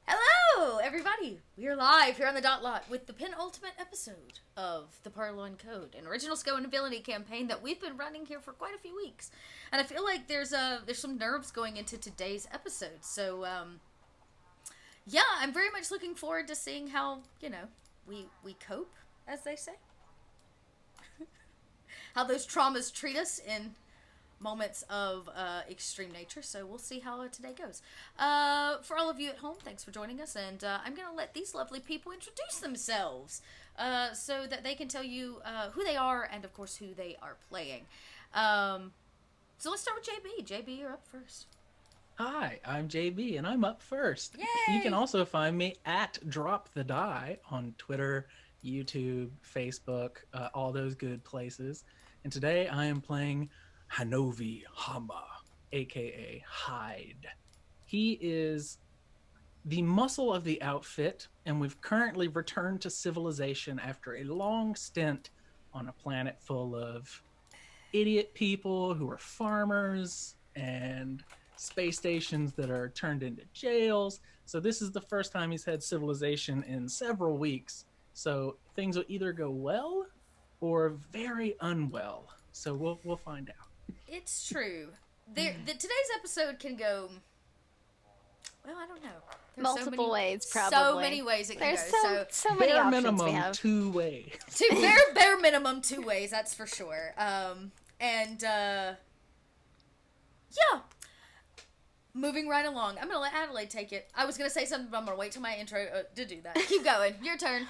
Hello, everybody! We are live here on the Dot Lot with the penultimate episode of the Purloin Code, an original Scum and Villainy campaign that we've been running here for quite a few weeks. And I feel like there's some nerves going into today's episode. So, yeah, I'm very much looking forward to seeing how, we cope, as they say. How those traumas treat us in moments of extreme nature, so we'll see how today goes. For all of you at home, thanks for joining us, and I'm going to let these lovely people introduce themselves so that they can tell you who they are and, of course, who they are playing. So let's start with JB. JB, you're up first. Hi, I'm JB, and I'm up first. Yay! You can also find me at Drop the Die on Twitter, YouTube, Facebook, all those good places. And today I am playing Hanovi Hama, aka Hyde. He is the muscle of the outfit, and we've currently returned to civilization after a long stint on a planet full of idiot people who are farmers and space stations that are turned into jails. So this is the first time he's had civilization in several weeks. So things will either go well or very unwell. So we'll find out. It's true. Today's episode can go, well, I don't know. There's multiple ways, probably. So many ways it can go. So many bare options minimum we have. 2 ways. Bare minimum 2 ways, that's for sure. Yeah. Moving right along. I'm going to let Adelaide take it. I was going to say something, but I'm going to wait till my intro to do that. Keep going. Your turn.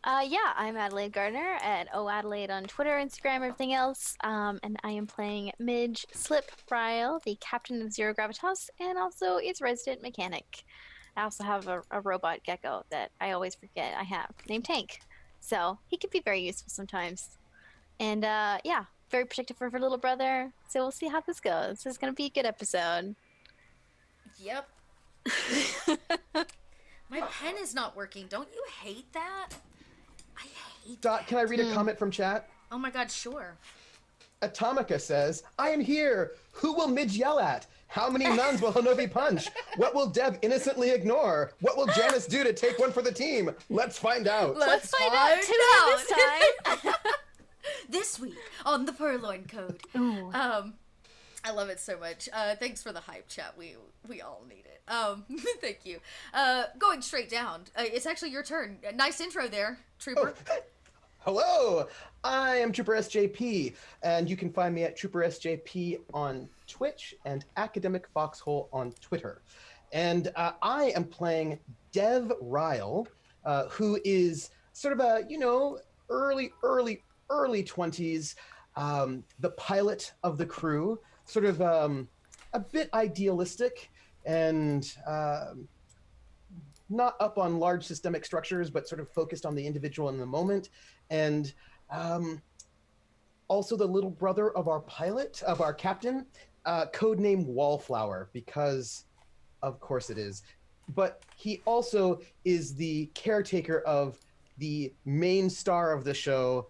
Yeah, I'm Adelaide Gardner at OAdelaide on Twitter, Instagram, everything else. And I am playing Midge Slip Ryle, the captain of Zero Gravitas, and also its resident mechanic. I also have a robot gecko that I always forget I have, named Tank. So he can be very useful sometimes. And yeah, very protective of her little brother. So we'll see how this goes. This is going to be a good episode. Yep. My pen is not working. Don't you hate that? I hate Dot, that. can I read a comment from chat? Oh my god, sure. Atomica says, I am here. Who will Midge yell at? How many nuns will Hanovi punch? What will Deb innocently ignore? What will Janice do to take one for the team? Let's find out. Let's find out this time. This week on the Purloin Code. Ooh. I love it so much. Thanks for the hype, chat. We all need it. Thank you. Going straight down. It's actually your turn. Nice intro there, Trooper. Oh. Hello, I am Trooper SJP, and you can find me at Trooper SJP on Twitch and Academic Foxhole on Twitter. And I am playing Dev Ryle, who is sort of a, early 20s, the pilot of the crew, sort of a bit idealistic and not up on large systemic structures, but sort of focused on the individual in the moment. And also the little brother of our pilot, of our captain, codename Wallflower, because of course it is. But he also is the caretaker of the main star of the show,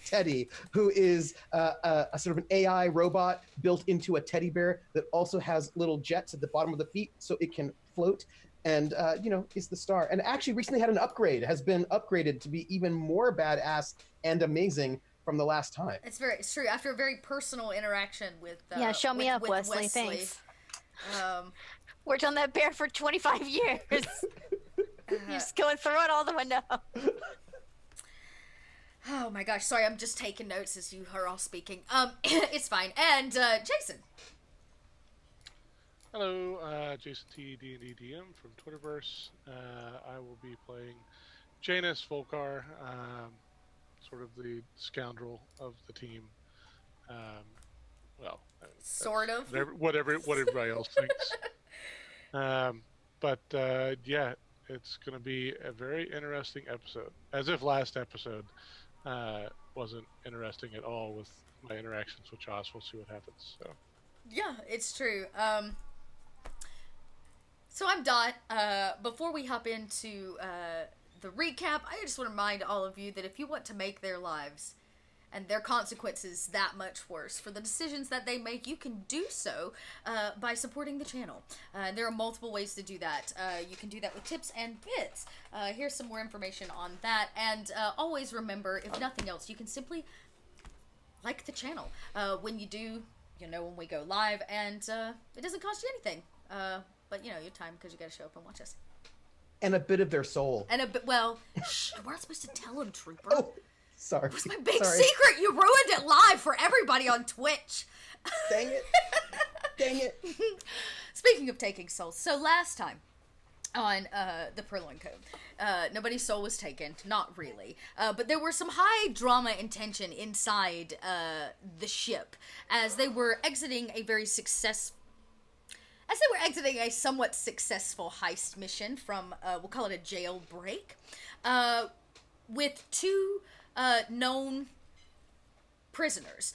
Teddy, who is a sort of an AI robot built into a teddy bear that also has little jets at the bottom of the feet so it can float. And, is the star. And actually recently had an upgrade, has been upgraded to be even more badass and amazing from the last time. It's true. After a very personal interaction with Yeah, show me up, with Wesley. Thanks. Um, Worked on that bear for 25 years. You're just going throw it all the window. oh my gosh, sorry, I'm just taking notes as you are all speaking. It's fine. And Jason. Hello, Jason T. D&D DM from Twitterverse. I will be playing Janus Volkar, sort of the scoundrel of the team. Well, Sort of. what everybody else thinks. But yeah, it's going to be a very interesting episode. As if last episode wasn't interesting at all with my interactions with Joss. We'll see what happens. So. Yeah, it's true. So I'm Dot. Before we hop into the recap, I just want to remind all of you that if you want to make their lives and their consequences that much worse for the decisions that they make, you can do so by supporting the channel. There are multiple ways to do that. You can do that with tips and bits. Here's some more information on that. And always remember, if nothing else, you can simply like the channel. When you do, you know when we go live, and it doesn't cost you anything. But, you know, your time, because you got to show up and watch us. And a bit of their soul. And a bit, well, shh, we're not supposed to tell them, Trooper. Oh, sorry. It was my big Sorry. secret. You ruined it live for everybody on Twitch. Dang it. Dang it. Speaking of taking souls, so last time on the Purloin Code, nobody's soul was taken. Not really. But there were some high drama and tension inside the ship as they were exiting a very somewhat successful heist mission from, we'll call it a jailbreak, with two known prisoners.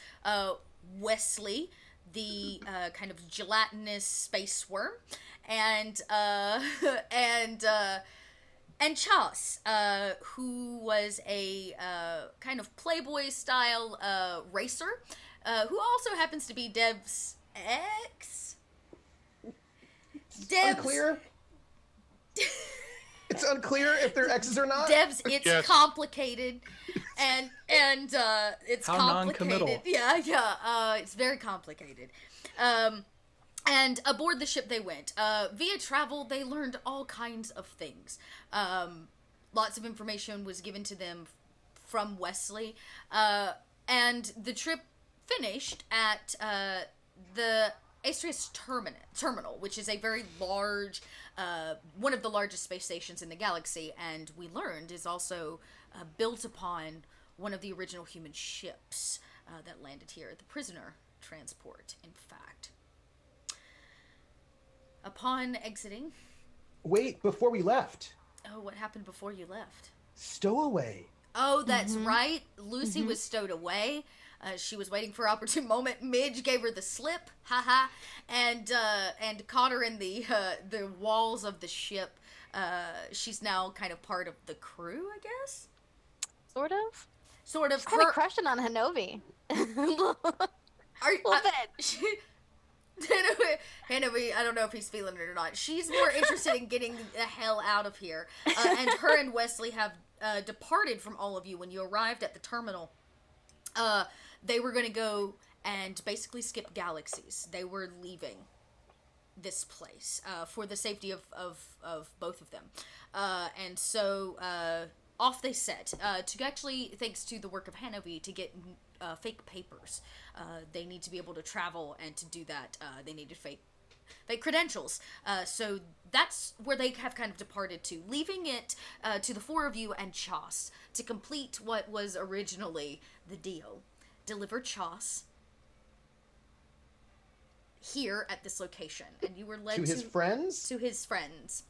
Wesley, the kind of gelatinous space worm, and Chas, who was a kind of Playboy-style racer, who also happens to be Dev's ex. Unclear? It's unclear if they're exes or not? Dev's, it's Yes. complicated, and it's How complicated. non-committal. Yeah, it's very complicated. And aboard the ship they went. Via travel, they learned all kinds of things. Lots of information was given to them from Wesley, and the trip finished at the Astrius Terminal, which is a very large, one of the largest space stations in the galaxy, and we learned is also built upon one of the original human ships that landed here, the prisoner transport, in fact. Upon exiting... Wait, before we left. Oh, what happened before you left? Stowaway. Oh, that's right. Lucy was stowed away. She was waiting for an opportune moment. Midge gave her the slip, haha, and caught her in the walls of the ship. She's now kind of part of the crew, I guess. Sort of. Sort of. She's kind of crushing on Hanovi. Are, Little bit. Hanovi, I don't know if he's feeling it or not. She's more interested in getting the hell out of here. And her and Wesley have departed from all of you when you arrived at the terminal. They were going to go and basically skip galaxies. They were leaving this place for the safety of both of them. And so off they set to actually, thanks to the work of Hanovi, to get fake papers. They need to be able to travel, and to do that, they needed fake credentials. So that's where they have kind of departed to, leaving it to the four of you and Chas to complete what was originally the deal. Deliver Chas here at this location, and you were led To his friends? To his friends,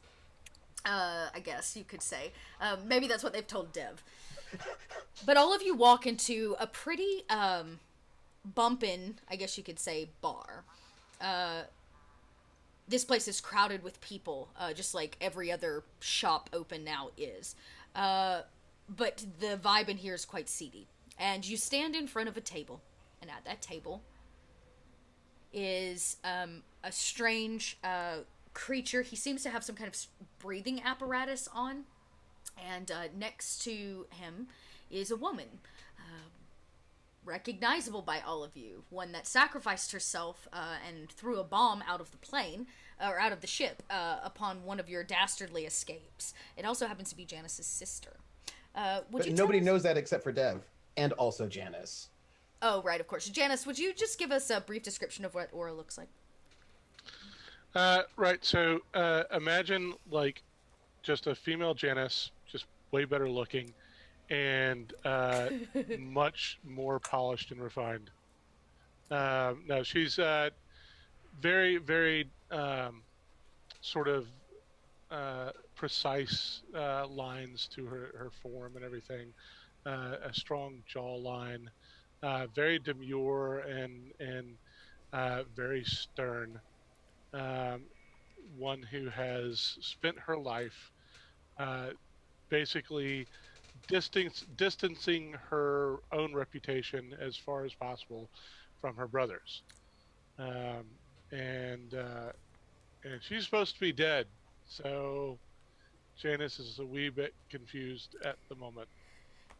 I guess you could say. Maybe that's what they've told Dev. But all of you walk into a pretty bumpin', I guess you could say, bar. This place is crowded with people, just like every other shop open now is. But the vibe in here is quite seedy. And you stand in front of a table, and at that table is a strange creature. He seems to have some kind of breathing apparatus on, and next to him is a woman. recognizable by all of you. One that sacrificed herself and threw a bomb out of the plane, or out of the ship, upon one of your dastardly escapes. It also happens to be Janice's sister. But nobody knows that except for Dev, and also Janice. Oh, right, of course. Janice, would you just give us a brief description of what Aura looks like? Right, so imagine, like, just a female Janice, just way better looking, and much more polished and refined. No, she's very, very sort of precise lines to her form and everything. A strong jawline, very demure and very stern. One who has spent her life basically distancing her own reputation as far as possible from her brothers, and she's supposed to be dead, so Janice is a wee bit confused at the moment.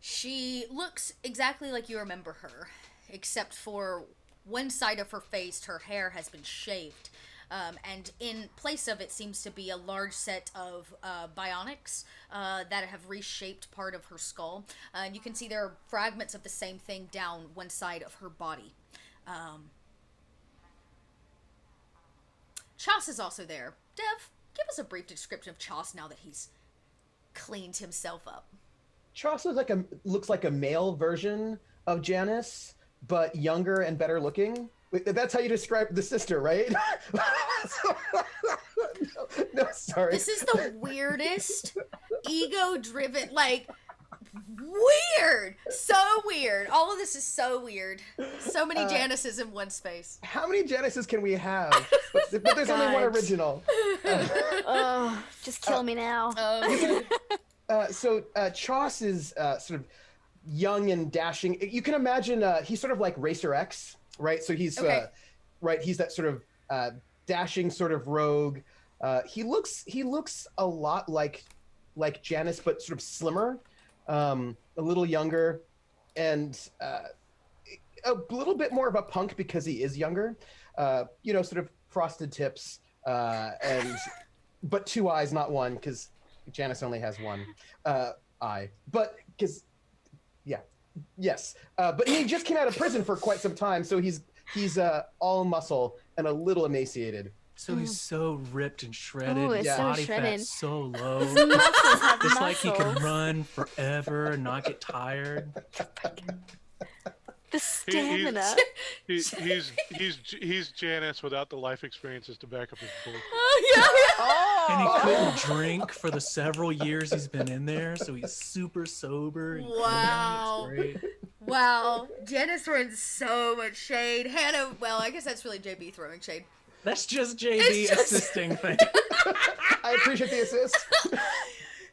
She looks exactly like you remember her, except for one side of her face, her hair has been shaved. And in place of it seems to be a large set of bionics that have reshaped part of her skull. And you can see there are fragments of the same thing down one side of her body. Chas is also there. Dev, give us a brief description of Chas now that he's cleaned himself up. Chas looks like a male version of Janice, but younger and better looking. That's how you describe the sister, right? no, sorry. This is the weirdest, ego-driven, like, weird! So weird. All of this is so weird. So many Janices in one space. How many Janices can we have? But there's only one original. Oh, just kill me now. Okay. Chas is sort of young and dashing. You can imagine he's sort of like Racer X, right? So he's Okay. He's that sort of dashing sort of rogue. He looks a lot like Janice, but sort of slimmer, a little younger, and a little bit more of a punk because he is younger. Sort of frosted tips, but 2 eyes, not one, because Janice only has one eye. But because, yeah, yes. But he just came out of prison for quite some time, so he's all muscle and a little emaciated. So he's so ripped and shredded. Ooh, his it's so body shredded. fat's so low. His muscles have It's like he can muscles. run forever and not get tired. The stamina. He's Janice without the life experiences to back up his bull. And he Oh, couldn't drink for the several years he's been in there, so he's super sober. And Wow. clean. It's great. Wow. Janice throwing so much shade. Hannah, well, I guess that's really JB throwing shade. That's just JB It's just- assisting things. I appreciate the assist.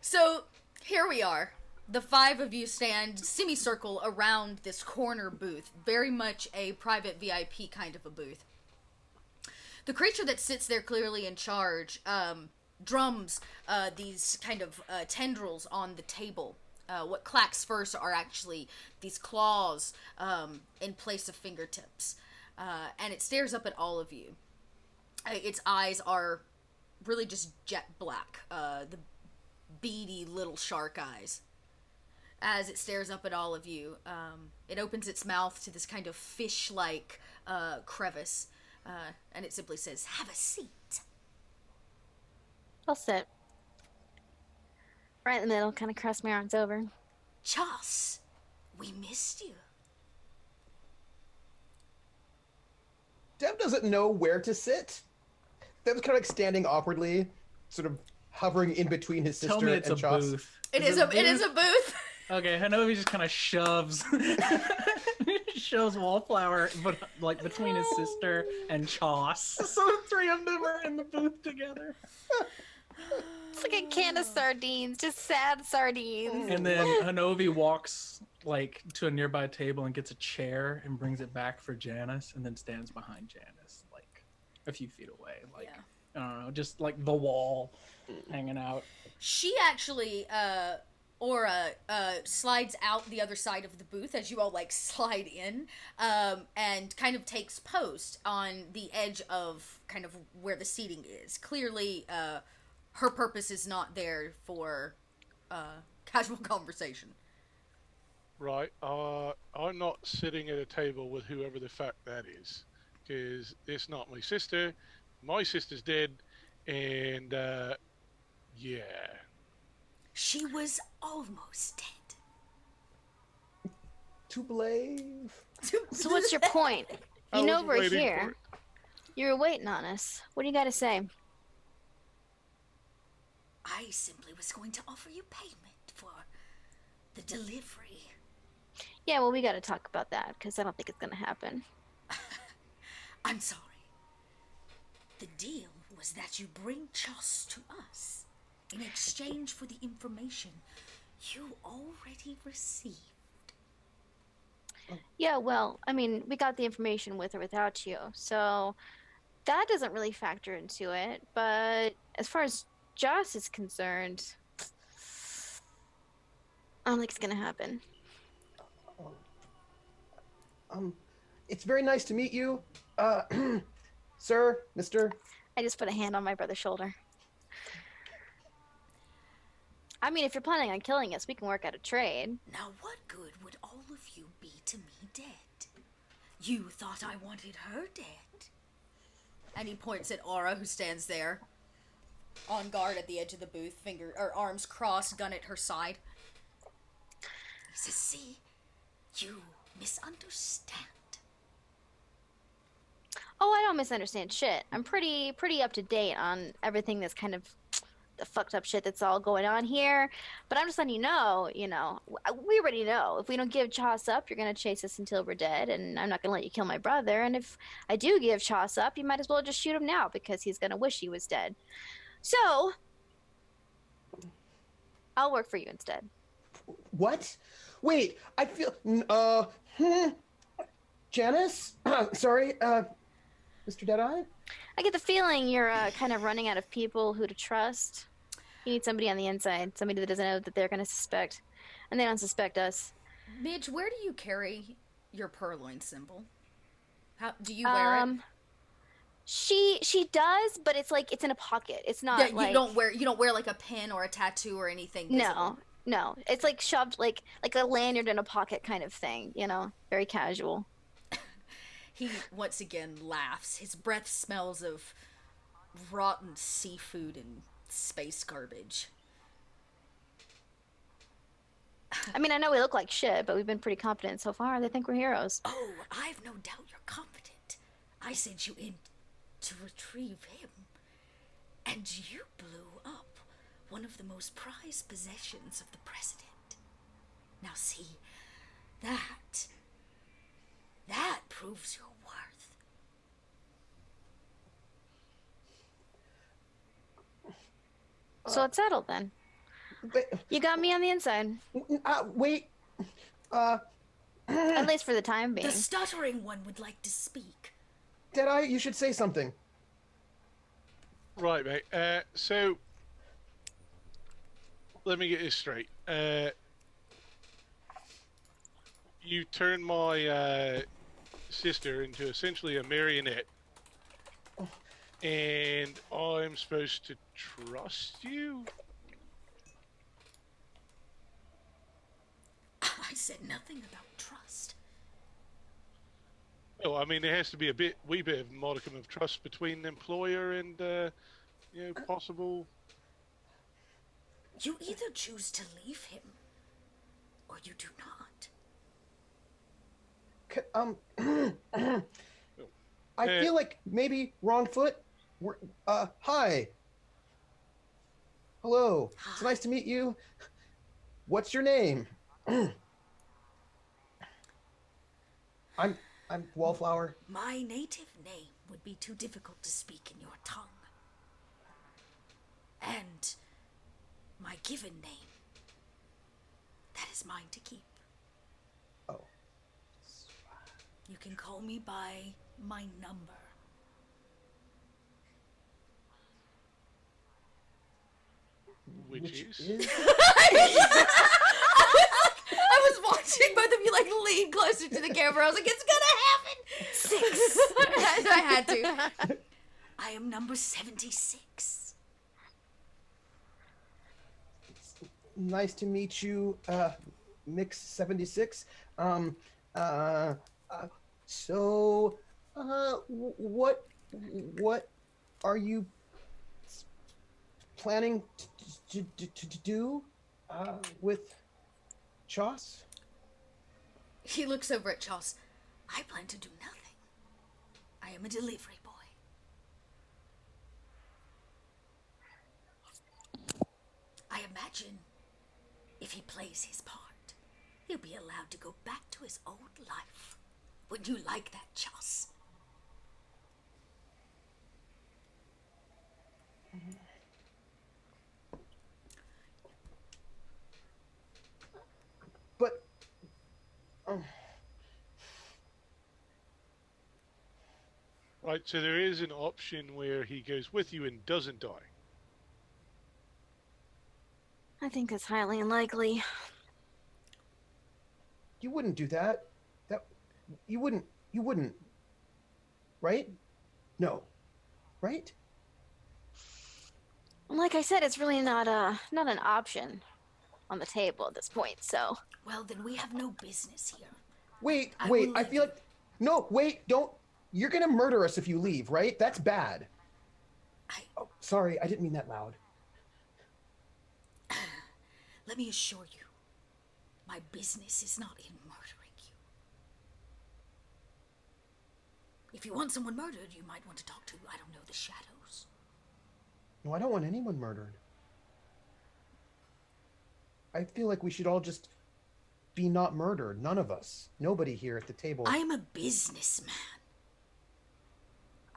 So, here we are. The 5 of you stand semicircle around this corner booth. Very much a private VIP kind of a booth. The creature that sits there clearly in charge drums these kind of tendrils on the table. What clacks first are actually these claws in place of fingertips. And it stares up at all of you. Its eyes are really just jet black. The beady little shark eyes. As it stares up at all of you, it opens its mouth to this kind of fish-like crevice. And it simply says, "Have a seat." I'll sit. Right in the middle, kind of cross my arms over. Chas, we missed you. Dev doesn't know where to sit. Dev's kind of like standing awkwardly, sort of hovering in between his sister Tell me it's and a Chas. booth. It Is is it a it booth? is a booth. Okay, Hanovi just kind of shoves Wallflower, but like between his sister and Chas. So the 3 of them are in the booth together. It's like a can of sardines, just sad sardines. And then Hanovi walks like to a nearby table and gets a chair and brings it back for Janice, and then stands behind Janice, like a few feet away, like Yeah. I don't know, just like the wall hanging out. She actually Aura slides out the other side of the booth as you all like slide in, and kind of takes post on the edge of kind of where the seating is. Clearly, her purpose is not there for casual conversation. Right. I'm not sitting at a table with whoever the fuck that is, because it's not my sister. My sister's dead, and yeah. She was almost dead. To believe. So what's your point? I You know was we're waiting for here. it. You're waiting on us. What do you got to say? I simply was going to offer you payment for the delivery. Yeah, well, we got to talk about that because I don't think it's going to happen. I'm sorry. The deal was that you bring Chos to us in exchange for the information you already received. Yeah, well, I mean, we got the information with or without you, so that doesn't really factor into it. But as far as Joss is concerned, I don't think it's going to happen. It's very nice to meet you, sir, Mister. I just put a hand on my brother's shoulder. I mean, if you're planning on killing us, we can work out a trade. Now, what good would all of you be to me dead? You thought I wanted her dead. And he points at Aura, who stands there, on guard at the edge of the booth, arms crossed, gun at her side. He says, "See, you misunderstand." Oh, I don't misunderstand shit. I'm pretty up to date on everything that's kind of the fucked up shit that's all going on here. But I'm just letting you know, we already know. If we don't give Chos up, you're going to chase us until we're dead, and I'm not going to let you kill my brother. And if I do give Chos up, you might as well just shoot him now because he's going to wish he was dead. So, I'll work for you instead. What? Wait, I feel. Janice? Sorry, Mr. Deadeye? I get the feeling you're kind of running out of people who to trust. You need somebody on the inside, somebody that doesn't know that they're going to suspect, and they don't suspect us. Midge, where do you carry your Purloin symbol? How do you wear it? She does, but it's like it's in a pocket. It's not Yeah, like you don't wear like a pin or a tattoo or anything visible. No. It's like shoved like a lanyard in a pocket kind of thing, very casual. He once again laughs. His breath smells of rotten seafood and space garbage. I mean, I know we look like shit, but we've been pretty confident so far. They think we're heroes. Oh, I've no doubt you're confident. I sent you in to retrieve him, and you blew up one of the most prized possessions of the president. Now see, that proves your worth. So it's settled then. You got me on the inside. Wait. At least for the time being. The stuttering one would like to speak. Deadeye, you should say something. Right, mate. So let me get this straight. You turned my sister into essentially a marionette, and I'm supposed to trust you? I said nothing about trust. Well, I mean, there has to be wee bit of modicum of trust between employer and, possible. You either choose to leave him, or you do not. I feel like maybe wrong foot. Hi. Hello. Hi. It's nice to meet you. What's your name? I'm Wallflower. My native name would be too difficult to speak in your tongue. And my given name, that is mine to keep. Oh. You can call me by my number. which is? I was watching both of you like lean closer to the camera. I was like, it's gonna happen. 6. I had to. I am number 76. Nice to meet you, Mix 76. What are you planning to do with Choss? He looks over at Choss. I plan to do nothing. I am a delivery boy. I imagine if he plays his part, he'll be allowed to go back to his old life. Would you like that, Choss? But Right, so there is an option where he goes with you and doesn't die. I think that's highly unlikely. you wouldn't do that. You wouldn't. Right? No. Right? Like I said, it's really not an option on the table at this point. So Well, then we have no business here. Wait, I wait. will I leave feel you. like don't. You're gonna murder us if you leave, right? That's bad. Oh, sorry, I didn't mean that loud. Let me assure you, my business is not in murdering you. If you want someone murdered, you might want to talk to, I don't know, the shadows. No, I don't want anyone murdered. I feel like we should all just be not murdered. None of us. Nobody here at the table. I am a businessman.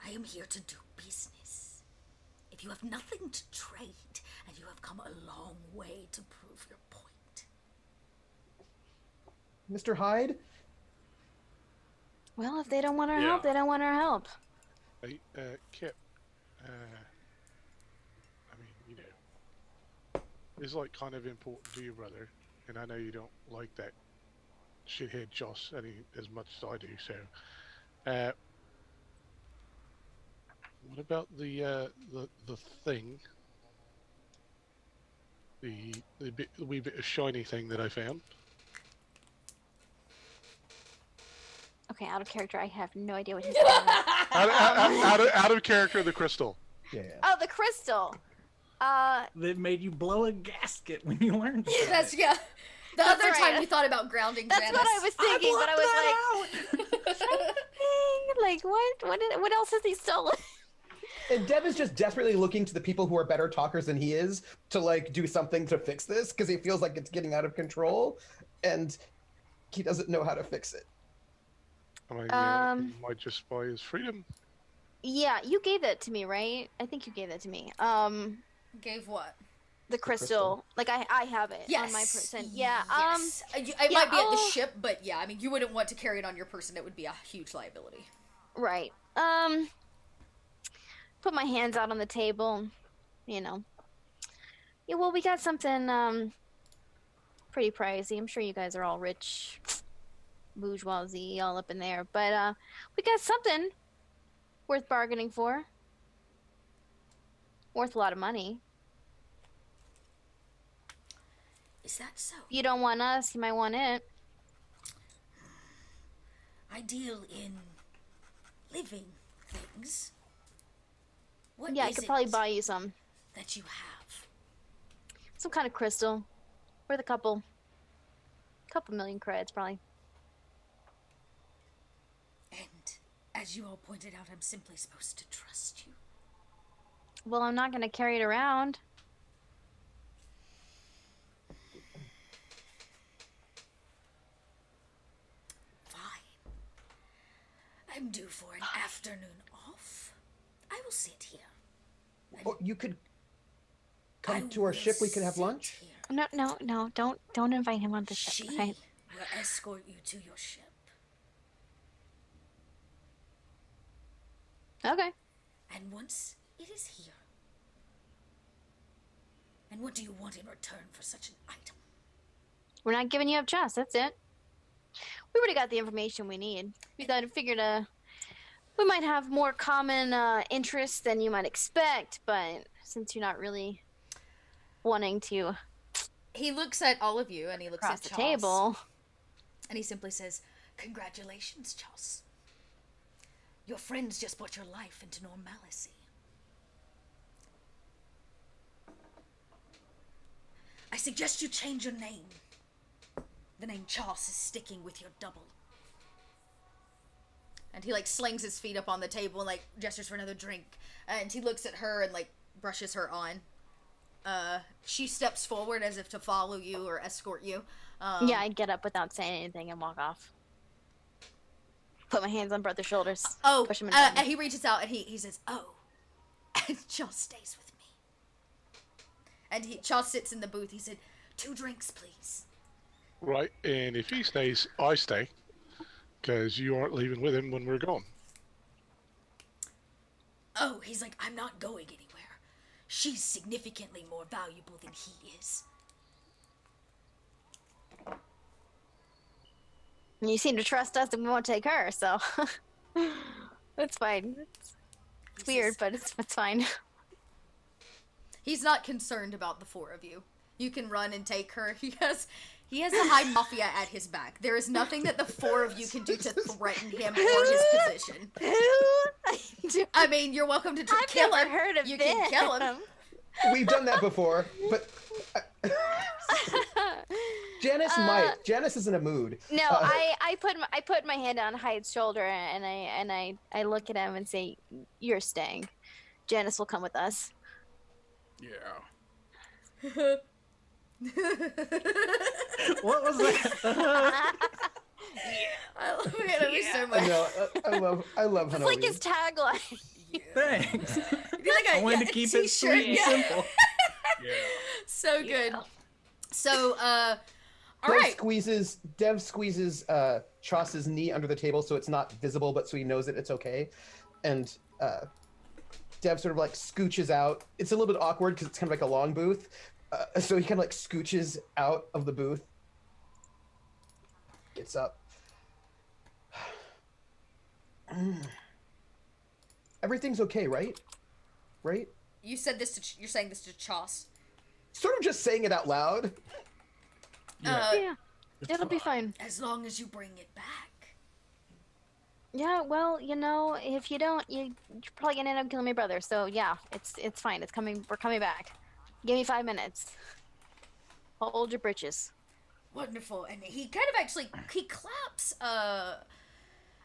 I am here to do business. If you have nothing to trade, and you have come a long way to prove your point. Mr. Hyde? well, if they don't want our Yeah. help, they don't want our help. Right, Kip. I mean, you know, it's like kind of important to your brother, and I know you don't like that shithead Joss as much as I do. So, what about the thing, the wee bit of shiny thing that I found? Okay, out of character, I have no idea what he's talking about. Out of character, the crystal. Yeah. Oh, the crystal. That made you blow a gasket when you learned about That's, it. yeah. The That's other right. time you thought about grounding That's Janice. what I was thinking, but I was like, what else has he stolen? And Deb is just desperately looking to the people who are better talkers than he is to like do something to fix this because he feels like it's getting out of control and he doesn't know how to fix it. I mean, he might just buy his freedom. Yeah, you gave that to me, right? I think you gave that to me. Gave what? The crystal. Like I have it Yes. on my person. Yeah. Yes. It yeah, might be at the I'll- ship, but yeah, I mean, you wouldn't want to carry it on your person. It would be a huge liability. Right. Put my hands out on the table. You know. Yeah. Well, we got something pretty pricey. I'm sure you guys are all rich, bourgeoisie, all up in there. But we got something worth bargaining for. Worth a lot of money. Is that so? If you don't want us, you might want it. I deal in living things. What Yeah, I is could probably it buy you some. that you have? Some kind of crystal. Worth a couple million credits, probably. And as you all pointed out, I'm simply supposed to trust you. Well, I'm not going to carry it around. Fine. I'm due for an afternoon off. I will sit here. Oh, you could I come to our will ship. We could have sit lunch. here. No. Don't invite him on the ship. She Okay? will escort you to your ship. Okay. And once it is here, And what do you want in return for such an item? We're not giving you up trust. That's it. We already got the information we need. We figured we might have more common interests than you might expect, but since you're not really wanting to He looks at all of you and he looks cross at the Chas, table. and he simply says, "Congratulations, Chas. Your friends just brought your life into normalcy. I suggest you change your name. The name Chas is sticking with your double." And he, like, slings his feet up on the table and, like, gestures for another drink. And he looks at her and, like, brushes her on. She steps forward as if to follow you or escort you. Yeah, I get up without saying anything and walk off. Put my hands on brother's shoulders. Oh, push him in and he reaches out and he says, "Oh," and Chas stays with me. And Chas sits in the booth. He said, "2 drinks, please." Right, and if he stays, I stay. Because you aren't leaving with him when we're gone. Oh, he's like, "I'm not going anywhere. She's significantly more valuable than he is." You seem to trust us and we won't take her, so that's fine. It's weird, but it's fine. He's not concerned about the 4 of you. You can run and take her. He has the high mafia at his back. There is nothing that the 4 of you can do to threaten him or his position. I mean, you're welcome to kill him. I've never heard of you this. can kill him. We've done that before, but Janice might. Janice is in a mood. No, I put my hand on Hyde's shoulder and I look at him and say, "You're staying. Janice will come with us." Yeah. What was that? I love Hanover so much. I love It's Hanover. like his tagline. Thanks. Like I wanted to keep it sweet and simple. Yeah. So good. So, all Dev right. squeezes Chas's knee under the table so it's not visible, but so he knows that it's okay. And Dev sort of like scooches out. It's a little bit awkward because it's kind of like a long booth. So he kind of like scooches out of the booth. Gets up. Everything's okay, right? Right? You're saying this to Chas. Sort of just saying it out loud. Yeah, it'll be fine. As long as you bring it back. Yeah, well, if you don't, you're probably gonna end up killing my brother. So yeah, it's fine. It's coming. We're coming back. Give me 5 minutes. Hold your britches. Wonderful. And he kind of actually, he claps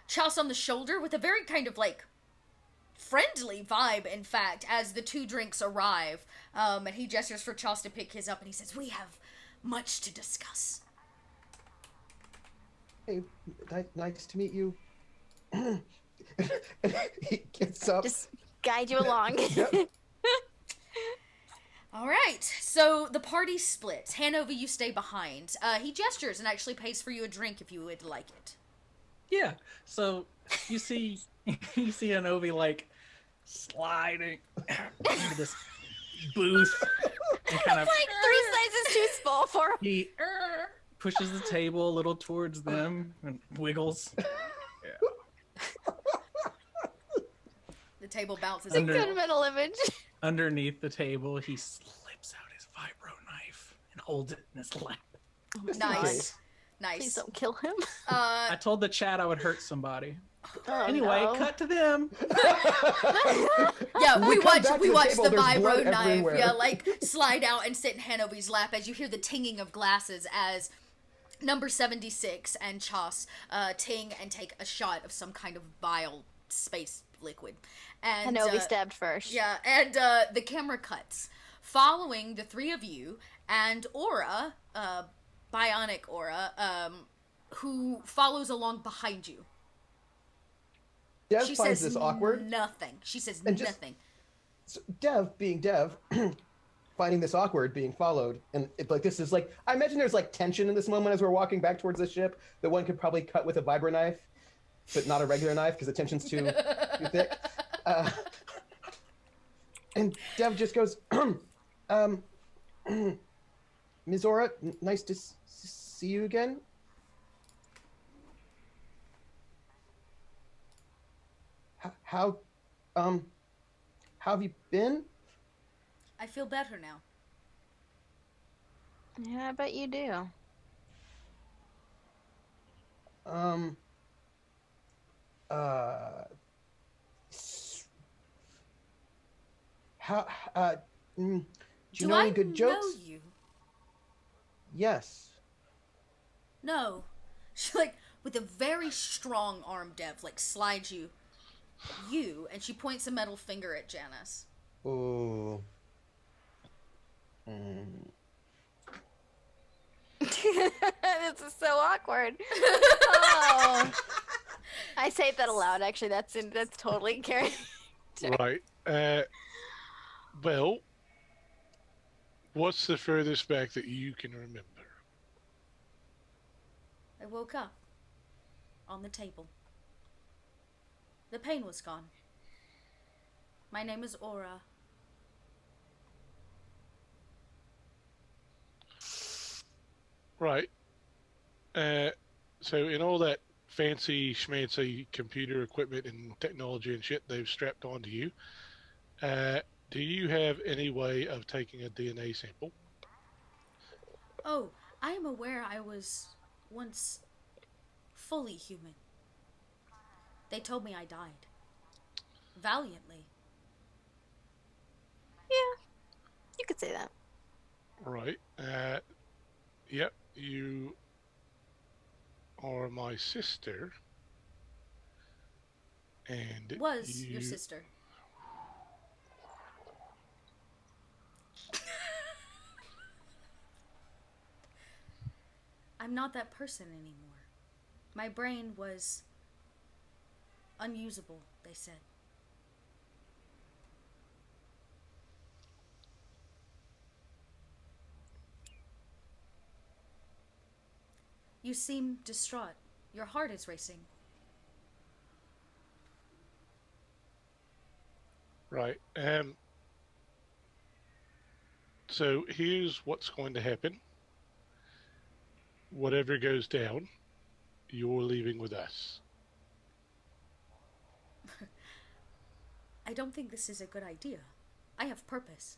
Chas on the shoulder with a very kind of like friendly vibe, in fact, as the 2 drinks arrive. And he gestures for Chas to pick his up and he says, "We have much to discuss." Hey, nice to meet you. He gets up. Just guide you along. Yep. All right, so the party splits. Hanover, you stay behind. He gestures and actually pays for you a drink if you would like it. Yeah. So you see Anovi like sliding into this booth and kind of Like 3 sizes too small for him. he pushes the table a little towards them and wiggles. The table bounces. Under- Good mental image. Underneath the table, he slips out his vibro knife and holds it in his lap. Nice. Please Nice. don't kill him. I told the chat I would hurt somebody. Oh, Anyway, no. cut to them. Yeah, we come watch back to the the table, there's vibro blood knife, everywhere. yeah, like slide out and sit in Hanover's lap as you hear the tinging of glasses as number 76 and Chas ting and take a shot of some kind of vile space liquid. And Hanovi stabbed first. yeah, and the camera cuts following the 3 of you and Aura, bionic Aura, who follows along behind you. Dev She finds says this awkward. nothing. She says And just- nothing. So Dev, being Dev, finding this awkward, being followed, and this is like, I imagine there's like tension in this moment as we're walking back towards the ship that one could probably cut with a vibro knife, but not a regular knife because the tension's too thick. And Dev just goes, Ms. Aura, nice to see you again. How, how have you been? I feel better now. Yeah, I bet you do. Um, uh, how, do you Do know I any good know jokes? you? Yes. No. She, like, with a very strong arm, Dev, like, slides you. And she points a metal finger at Janice. Ooh. Mm. This is so awkward. Oh. I say that aloud. Actually, that's totally Karen. Right. Well, what's the furthest back that you can remember? I woke up on the table. The pain was gone. My name is Aura. Right. So in all that fancy schmancy computer equipment and technology and shit they've strapped onto you, do you have any way of taking a DNA sample? Oh, I am aware I was once fully human. They told me I died. Valiantly. Yeah, you could say that. Right. Yep. You are my sister, and Was your you. sister. I'm not that person anymore. My brain was unusable, they said. You seem distraught. Your heart is racing. Right. So here's what's going to happen. Whatever goes down, you're leaving with us. I don't think this is a good idea. I have purpose.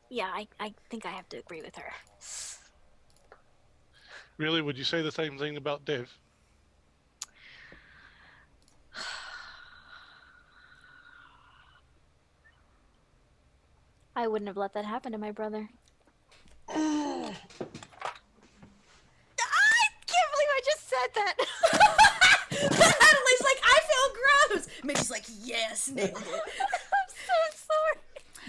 Yeah, I think I have to agree with her. Really, would you say the same thing about Dev? I wouldn't have let that happen to my brother. I can't believe I just said that. Natalie's like, I feel gross. Mitch's like, yes, nailed it. I'm so sorry.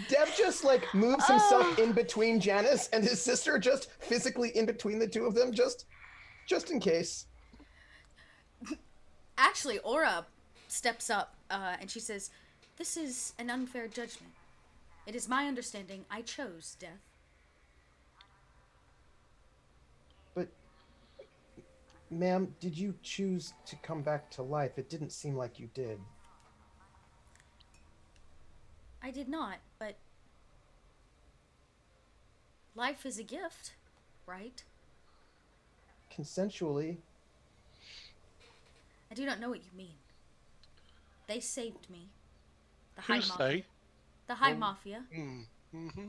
Dev just like moves himself in between Janice and his sister, just physically in between the two of them, just in case. Actually, Aura steps up and she says, this is an unfair judgment. It is my understanding I chose death. But, ma'am, did you choose to come back to life? It didn't seem like you did. I did not, but life is a gift, right? Consensually. I do not know what you mean. They saved me. The Who's High Mafia. they? The High Mafia. Mm-hmm.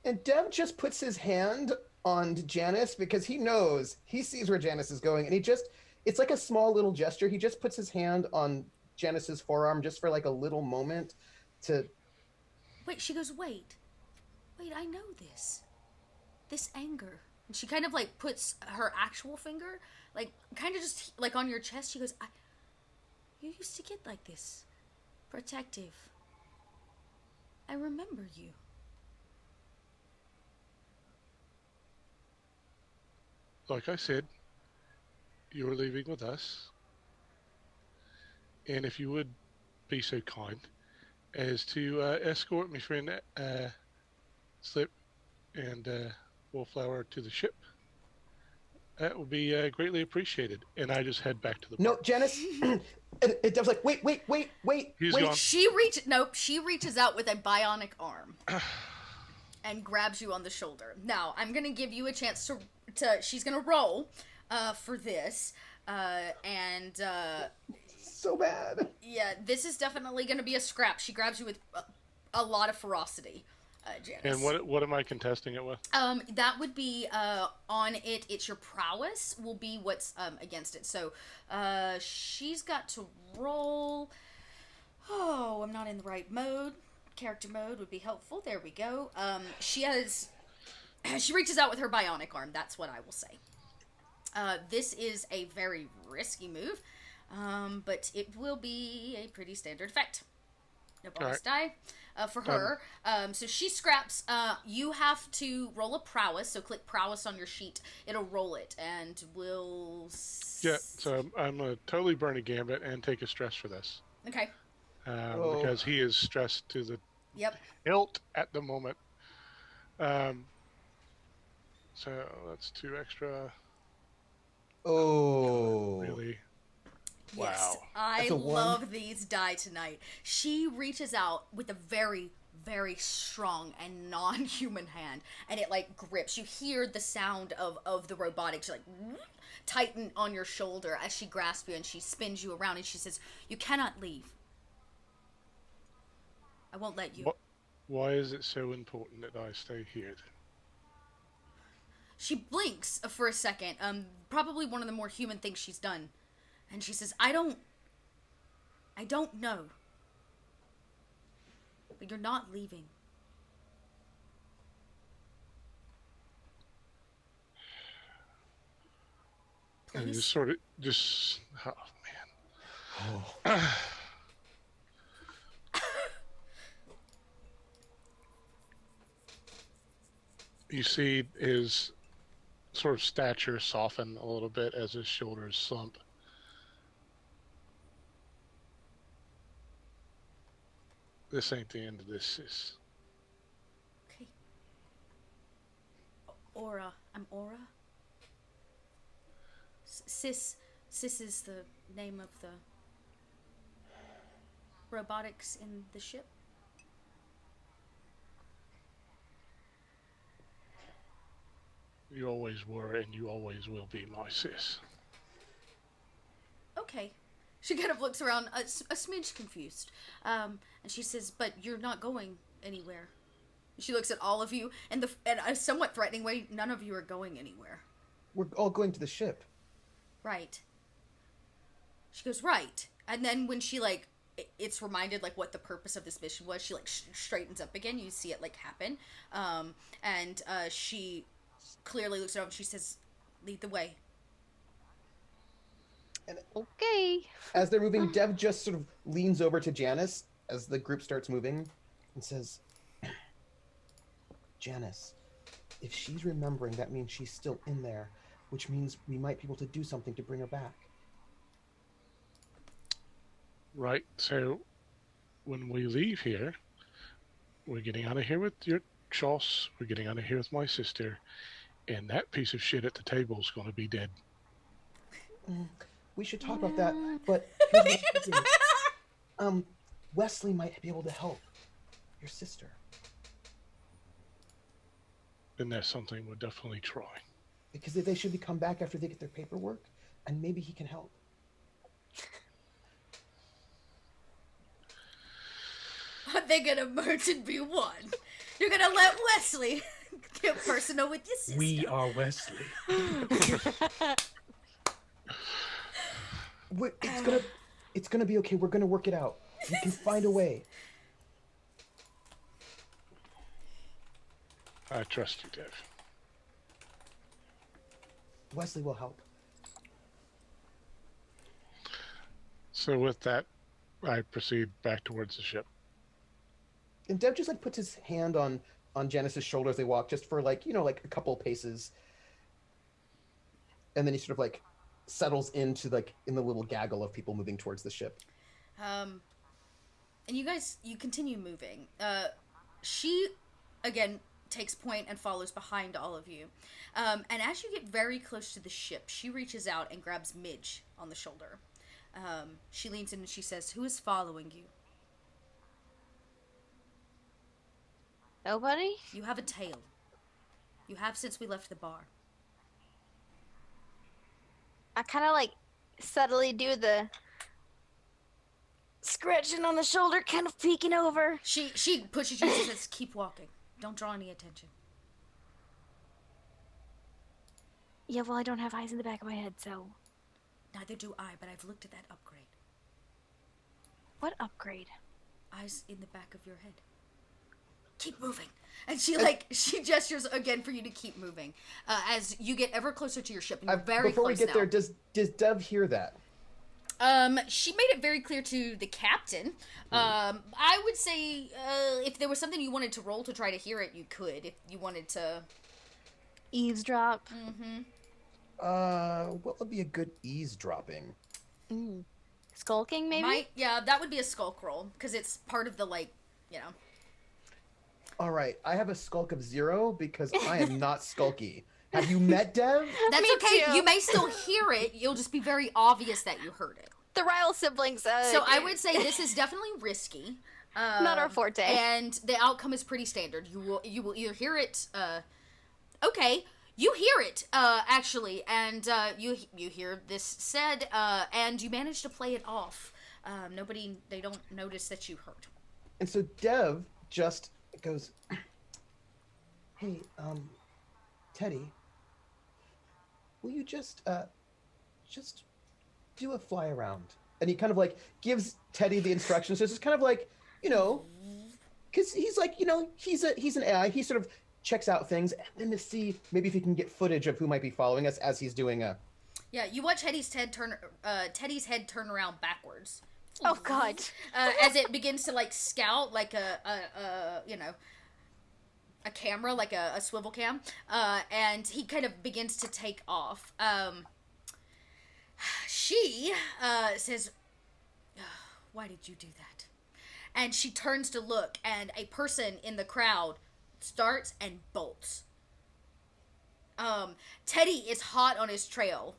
And Dev just puts his hand on Janice because he knows, he sees where Janice is going, and it's like a small little gesture. He just puts his hand on Janice's forearm just for like a little moment to... Wait, she goes, wait, I know this. This anger. And she kind of like puts her actual finger, like kind of just like on your chest. She goes, you used to get like this. Protective. I remember you. Like I said, you're leaving with us. And if you would be so kind as to escort my friend Slip and Wallflower to the ship, That would be greatly appreciated. And I just head back to the No, bar. Janice. It Dev's like, wait. He's wait. gone. She reaches out with a bionic arm and grabs you on the shoulder. Now, I'm gonna give you a chance to she's gonna roll for this. So bad. Yeah, this is definitely gonna be a scrap. She grabs you with a lot of ferocity, Janice. And what am I contesting it with? That would be on it. It's your prowess will be what's against it. So, she's got to roll. Oh, I'm not in the right mode. Character mode would be helpful. There we go. She reaches out with her bionic arm. That's what I will say. This is a very risky move, but it will be a pretty standard effect. No bonus die for her. So she scraps. You have to roll a prowess. So click prowess on your sheet. It'll roll it, and we'll. Yeah. So I'm gonna totally burn a gambit and take a stress for this. Okay. Because he is stressed to the hilt at the moment. So that's 2 extra. Oh. Really? Yes, Wow. I That's a one. love these die tonight. She reaches out with a very, very strong and non-human hand, and it like grips. You hear the sound of the robotics like tighten on your shoulder as she grasps you, and she spins you around, and she says, "You cannot leave. I won't let you." Why is it so important that I stay here? She blinks for a second. Probably one of the more human things she's done. And she says, I don't know. But you're not leaving. And Please? just sort of oh man. You see his sort of stature soften a little bit as his shoulders slump. This ain't the end of this, sis. Okay. Aura. I'm Aura. Sis is the name of the robotics in the ship. You always were and you always will be my sis. Okay. She kind of looks around, a smidge confused. And she says, but you're not going anywhere. She looks at all of you, and in a somewhat threatening way, none of you are going anywhere. We're all going to the ship. Right. She goes, right. And then when she, like, it's reminded, like, what the purpose of this mission was, she, like, straightens up again. You see it, like, happen. And she clearly looks around and she says, lead the way. And Okay. as they're moving, Dev just sort of leans over to Janice as the group starts moving and says, Janice, if she's remembering, that means she's still in there, which means we might be able to do something to bring her back. Right, so when we leave here, we're getting out of here with your Choss, we're getting out of here with my sister, and that piece of shit at the table is going to be dead. We should talk about that, but here's what I'm thinking. Wesley might be able to help your sister. And that's something we'll definitely try. Because they should come back after they get their paperwork, and maybe he can help. Are they gonna merge and be one? You're gonna let Wesley get personal with your sister. We are Wesley. It's gonna be okay. We're gonna work it out. We can find a way. I trust you, Dev. Wesley will help. So with that, I proceed back towards the ship. And Dev just like puts his hand on Janice's shoulder as they walk, just for like, like a couple paces. And then he sort of like settles into like in the little gaggle of people moving towards the ship. And you continue moving. She, again, takes point and follows behind all of you. And as you get very close to the ship, she reaches out and grabs Midge on the shoulder. She leans in and she says, "Who is following you?" Nobody? "You have a tail. You have since we left the bar." I kind of like subtly do the scratching on the shoulder, kind of peeking over. She pushes you and says, "Keep walking. Don't draw any attention." Yeah, well, I don't have eyes in the back of my head, so... "Neither do I, but I've looked at that upgrade. What upgrade? Eyes in the back of your head. Keep moving." And she gestures again for you to keep moving as you get ever closer to your ship. And you're very Before close we get now. there, does Dev hear that? She made it very clear to the captain. I would say if there was something you wanted to roll to try to hear it, you could. If you wanted to Eavesdrop. What would be a good eavesdropping? Skulking, maybe? Yeah, that would be a skulk roll because it's part of the All right, I have a skulk of 0 because I am not skulky. Have you met Dev? That's Me okay. too. You may still hear it. You'll just be very obvious that you heard it. The Ryle siblings. So I would say this is definitely risky. Not our forte. And the outcome is pretty standard. You will either hear it. Okay, you hear it actually, and you hear this said, and you manage to play it off. They don't notice that you heard. And so Dev just goes, "Hey, Teddy, will you just do a fly around?" And he kind of like gives Teddy the instructions. So it's just kind of like, because he's like, he's an AI. He sort of checks out things and then to see maybe if he can get footage of who might be following us as he's doing a. Yeah, you watch Teddy's head turn around backwards. Oh God! As it begins to scout like a camera, like a swivel cam, and he kind of begins to take off. She says, "Why did you do that?" And she turns to look, and a person in the crowd starts and bolts. Teddy is hot on his trail.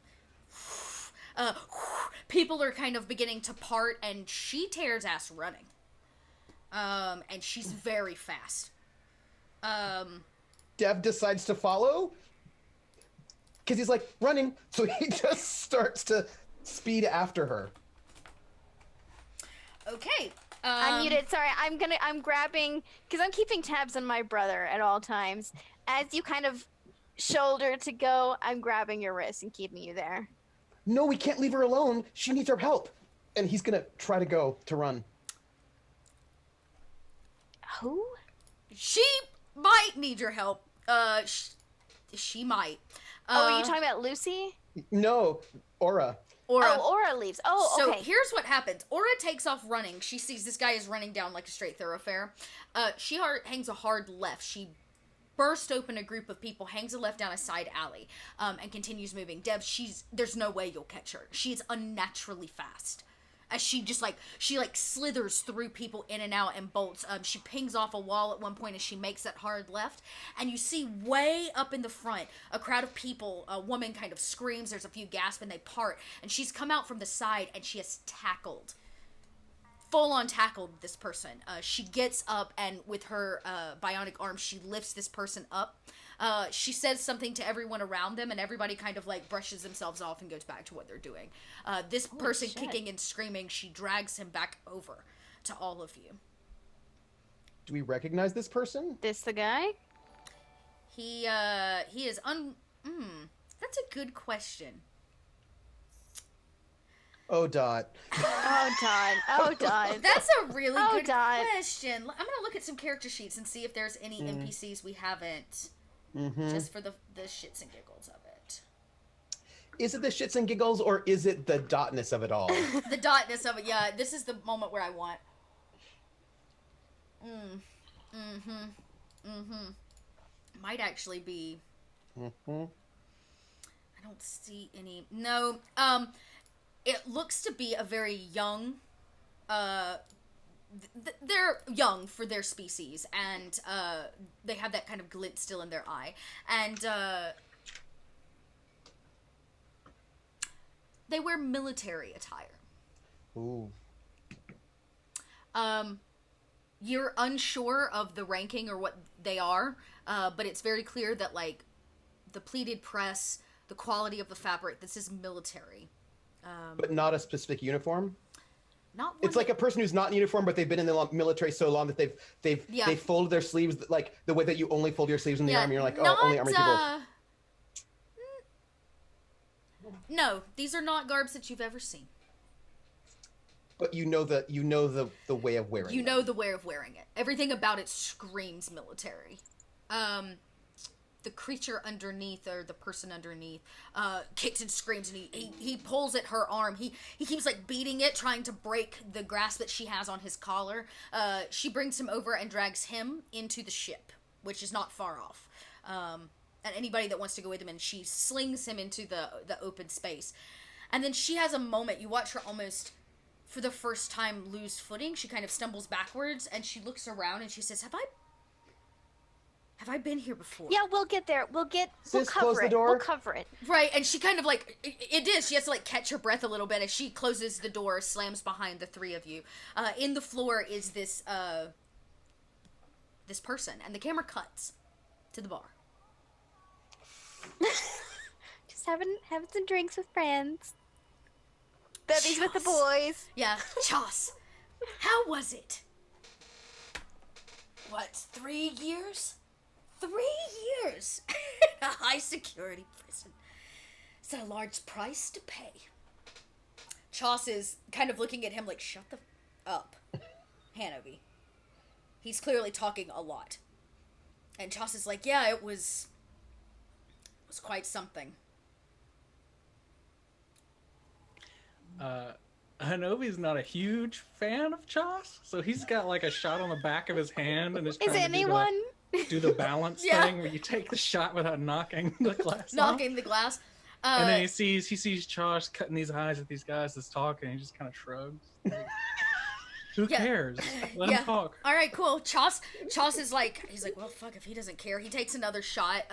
People are kind of beginning to part, and she tears ass running. And she's very fast. Dev decides to follow because he's like running, so he just starts to speed after her. Okay. I'm muted. Sorry, I'm grabbing because I'm keeping tabs on my brother at all times. As you kind of shoulder to go, I'm grabbing your wrist and keeping you there. No, we can't leave her alone. She needs our help. And he's gonna try to run. Who? She might need your help. She might. Are you talking about Lucy? No, Aura. Aura. Oh, Aura leaves. Oh, okay. So here's what happens. Aura takes off running. She sees this guy is running down like a straight thoroughfare. She hangs a hard left. She bursts open a group of people, hangs a left down a side alley, and continues moving. Deb, there's no way you'll catch her. She is unnaturally fast. As she slithers through people in and out and bolts. She pings off a wall at one point as she makes that hard left. And you see way up in the front, a crowd of people, a woman kind of screams, there's a few gasps, and they part. And she's come out from the side and she has full-on tackled this person. She gets up and with her bionic arm, she lifts this person up. She says something to everyone around them, and everybody kind of brushes themselves off and goes back to what they're doing. This person kicking and screaming, she drags him back over to all of you. Do we recognize this person? This the guy? He is that's a good question. Oh, Dot. Oh, Dot. Oh, Dot. That's a really good Dot. question. I'm gonna look at some character sheets and see if there's any NPCs we haven't. Just for the shits and giggles of it. Is it the shits and giggles, or is it the dotness of it all? The dotness of it, yeah. This is the moment where I want. Might actually be. I don't see any. No. It looks to be a very young, they're young for their species, and they have that kind of glint still in their eye, and they wear military attire. Ooh. You're unsure of the ranking or what they are, but it's very clear that, like, the pleated press, the quality of the fabric, this is military. But not a specific uniform? Not one It's like a person who's not in uniform, but they've been in the military so long that they've folded their sleeves, like the way that you only fold your sleeves in the army. You're like, oh, only army people. No, these are not garbs that you've ever seen. But you know the way of wearing. You know the way of wearing it. Everything about it screams military. The creature underneath, or the person underneath, kicks and screams, and he pulls at her arm. He keeps, like, beating it, trying to break the grasp that she has on his collar. She brings him over and drags him into the ship, which is not far off. And anybody that wants to go with him, and she slings him into the open space. And then she has a moment. You watch her almost, for the first time, lose footing. She kind of stumbles backwards, and she looks around, and she says, Have I been here before? Yeah, we'll get there. We'll Sis, cover close the it. door. We'll cover it. Right, and she kind of, like, it is. She has to, like, catch her breath a little bit as she closes the door, slams behind the three of you. In the floor is this person, and the camera cuts to the bar. Just having some drinks with friends. Bevies with the Chos. boys. Yeah, Chos. How was it? What, 3 years? 3 years in a high security prison. It's a large price to pay. Chos is kind of looking at him like, shut the up, Hanovi. He's clearly talking a lot. And Chos is like, yeah, it was quite something. Hanovi's not a huge fan of Chos, so he's got, like, a shot on the back of his hand and is trying Is to anyone? do the balance Yeah. thing where you take the shot without knocking the glass off. Knocking the glass. And then he sees Chos cutting these eyes at these guys that's talking, and he just kind of shrugs. Like, who Yeah. cares? Let him talk. All right, cool. Chos is like, he's like, well, fuck, if he doesn't care. He takes another shot.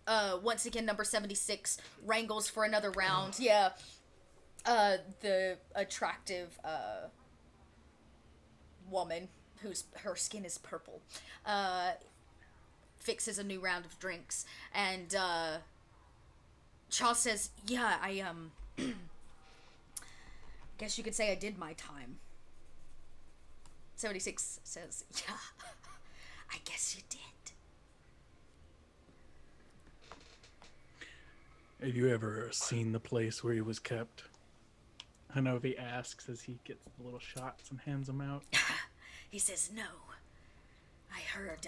Once again, number 76 wrangles for another round. Yeah. The attractive woman her skin is purple fixes a new round of drinks, and Chos says, yeah, I guess you could say I did my time. 76 says, yeah, I guess you did. Have you ever seen the place where he was kept? Hanovi asks as he gets the little shots and hands them out. He says, no. I heard,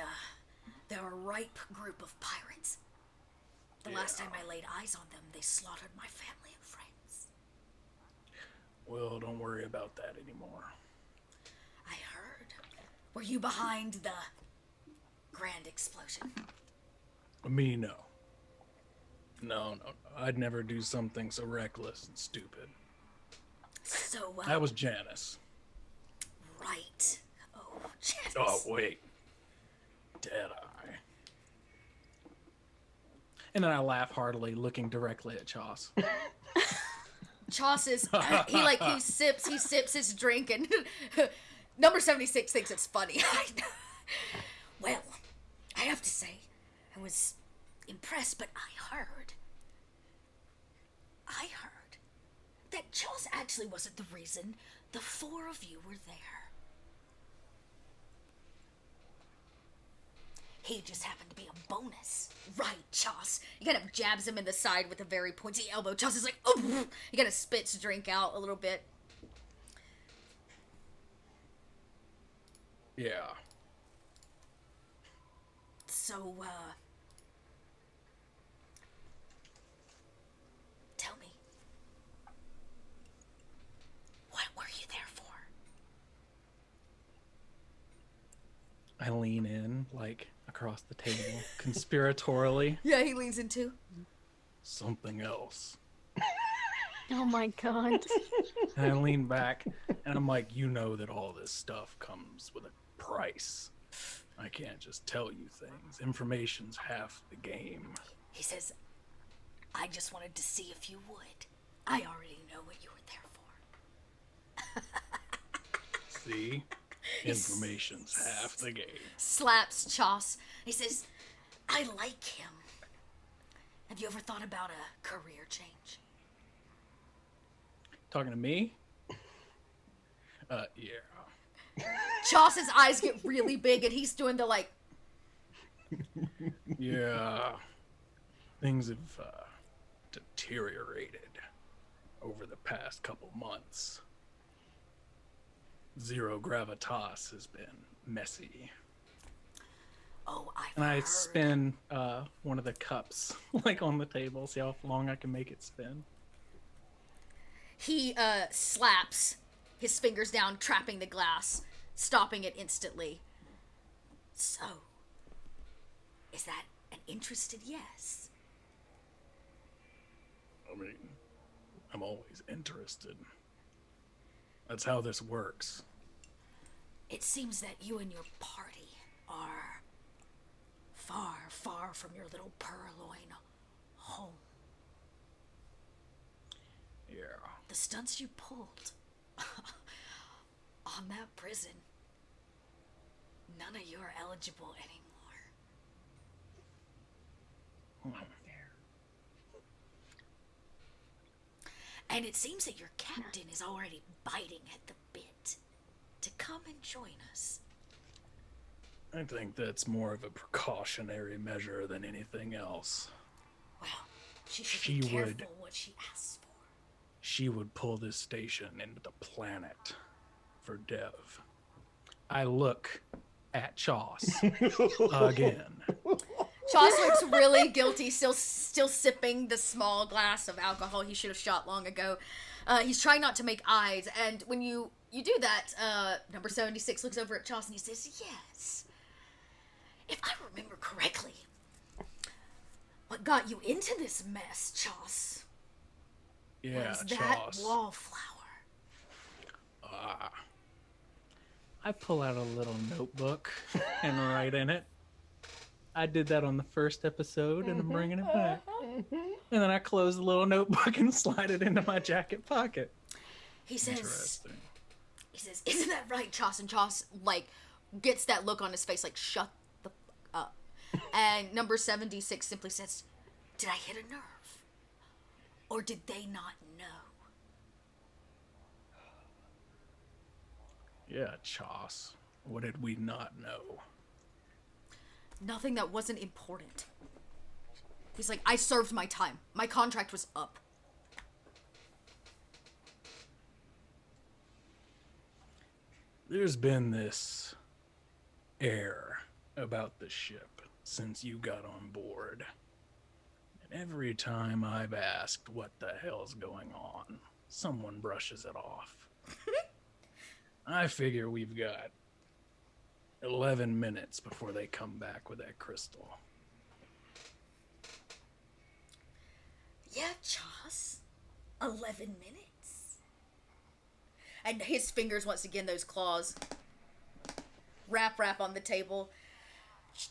they're a ripe group of pirates. The last time I laid eyes on them, they slaughtered my family and friends. Well, don't worry about that anymore. I heard. Were you behind the grand explosion? Me, no. No. I'd never do something so reckless and stupid. So, That was Janice. right. Oh, Janice. Oh, wait. Deadeye. And then I laugh heartily, looking directly at Chos. Chos is, he sips his drink, and number 76 thinks it's funny. Well, I have to say, I was impressed, but I heard that Chos actually wasn't the reason the four of you were there. He just happened to be a bonus. Right, Chos. He kind of jabs him in the side with a very pointy elbow. Chos is like, oh, he kind of spits drink out a little bit. Yeah. So, tell me, what were you there for? I lean in, like, across the table, conspiratorially. Yeah, he leans in too. Something else. Oh my god. And I lean back and I'm like, you know that all this stuff comes with a price. I can't just tell you things. Information's half the game. He says, I just wanted to see if you would. I already know what you were there for. See? Information's half the game. Slaps Chos. He says, I like him. Have you ever thought about a career change? Talking to me? Yeah. Chos's eyes get really big and he's doing the like... Yeah. Things have deteriorated over the past couple months. Zero gravitas has been messy. Oh, I've And I heard. spin one of the cups like on the table, see how long I can make it spin. He slaps his fingers down, trapping the glass, stopping it instantly. So, is that an interested yes? I mean, I'm always interested. That's how this works. It seems that you and your party are far, far from your little Purloin home. Yeah. The stunts you pulled on that prison, none of you are eligible anymore. And it seems that your captain is already biting at the bit to come and join us. I think that's more of a precautionary measure than anything else. Well, she should be She would. careful what she asks for. She would pull this station into the planet for Dev. I look at Chos again. Chos looks really guilty, still sipping the small glass of alcohol he should have shot long ago. He's trying not to make eyes, and when you do that, number 76 looks over at Chos and he says, yes. If I remember correctly, what got you into this mess, Chos, Yeah, was that Chos. wallflower. I pull out a little notebook and write in it. I did that on the first episode, and I'm bringing it back. And then I close the little notebook and slide it into my jacket pocket. He says, Interesting. isn't that right, Chos? And Chos, like, gets that look on his face, like, shut the up. And number 76 simply says, did I hit a nerve? Or did they not know? Yeah, Chos. What did we not know? Nothing that wasn't important. He's like, I served my time. My contract was up. There's been this air about the ship since you got on board. And every time I've asked what the hell's going on, someone brushes it off. I figure we've got 11 minutes before they come back with that crystal. Yeah, Chos. 11 minutes. And his fingers, once again, those claws, rap on the table.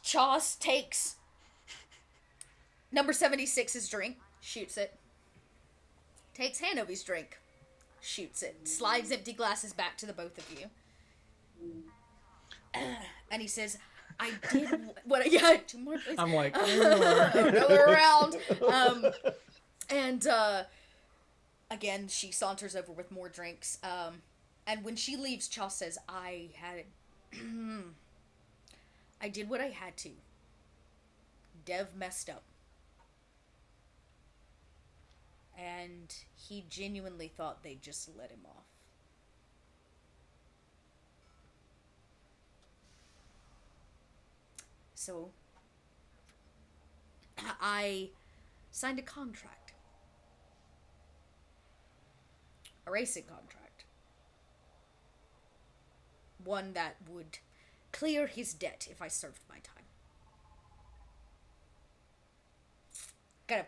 Chos takes number 76's drink, shoots it. Takes Hanovi's drink, shoots it. Slides empty glasses back to the both of you. And he says, I did what yeah, 2 more please. I'm like, Another round. Again, she saunters over with more drinks. And when she leaves, Chos says, I did what I had to. Dev messed up. And he genuinely thought they'd just let him off. So, I signed a contract. A racing contract. One that would clear his debt if I served my time. Gotta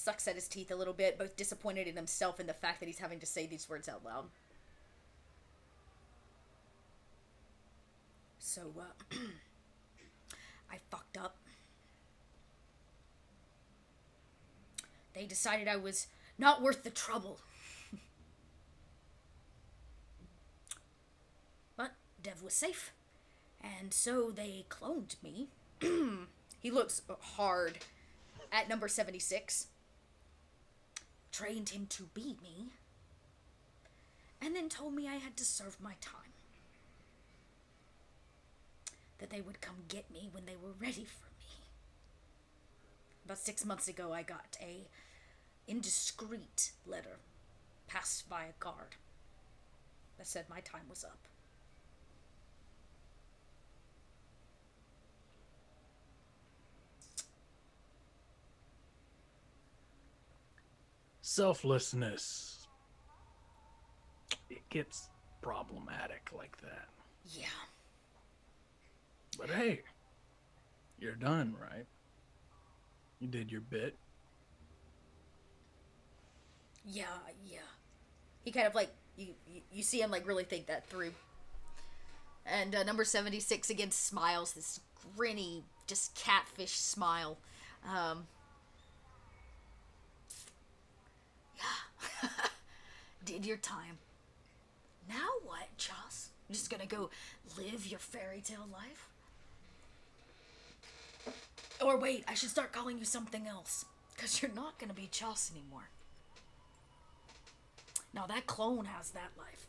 sucks at his teeth a little bit, both disappointed in himself and the fact that he's having to say these words out loud. So, I fucked up. They decided I was not worth the trouble. But Dev was safe, and so they cloned me. He looks hard at number 76. Trained him to be me, and then told me I had to serve my time. That they would come get me when they were ready for me. About 6 months ago, I got a indiscreet letter passed by a guard that said my time was up. Selflessness. It gets problematic like that. Yeah. But hey, you're done, right? You did your bit. Yeah. He kind of like, you see him like really think that through. And number 76 again smiles, this grinny, just catfish smile. Yeah. Did your time. Now what, Chas? You just gonna go live your fairy tale life? Or wait, I should start calling you something else. Because you're not gonna be Chas anymore. Now that clone has that life.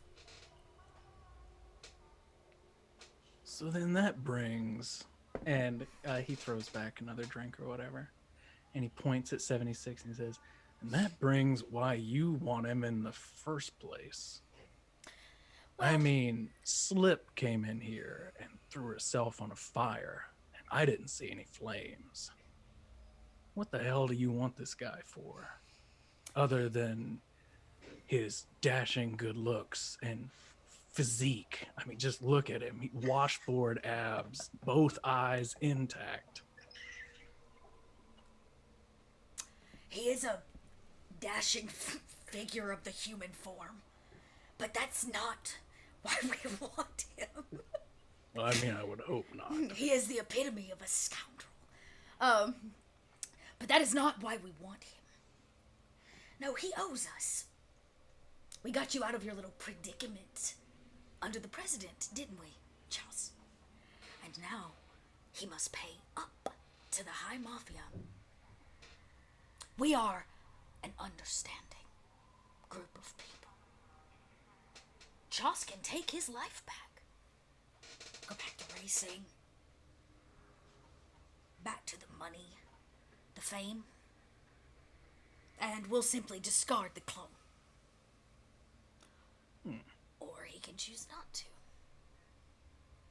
So then that brings... And he throws back another drink or whatever. And he points at 76 and he says, and that brings why you want him in the first place. Well, I mean, Slip came in here and threw herself on a fire. And I didn't see any flames. What the hell do you want this guy for? Other than his dashing good looks and physique. I mean, just look at him. Washboard abs, both eyes intact. He is a dashing figure of the human form. But that's not why we want him. Well, I mean, I would hope not. He is the epitome of a scoundrel. But that is not why we want him. No, he owes us. We got you out of your little predicament under the president, didn't we, Charles? And now he must pay up to the High Mafia. We are an understanding group of people. Charles can take his life back. Go back to racing. Back to the money, the fame. And we'll simply discard the clone. Or he can choose not to.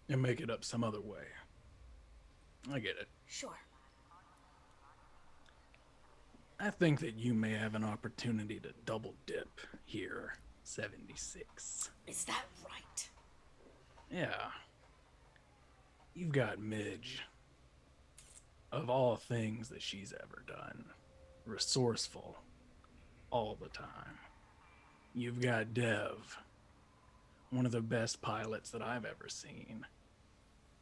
And make it up some other way. I get it. Sure. I think that you may have an opportunity to double dip here, 76. Is that right? Yeah. You've got Midge. Of all things that she's ever done. Resourceful. All the time. You've got Dev. One of the best pilots that I've ever seen.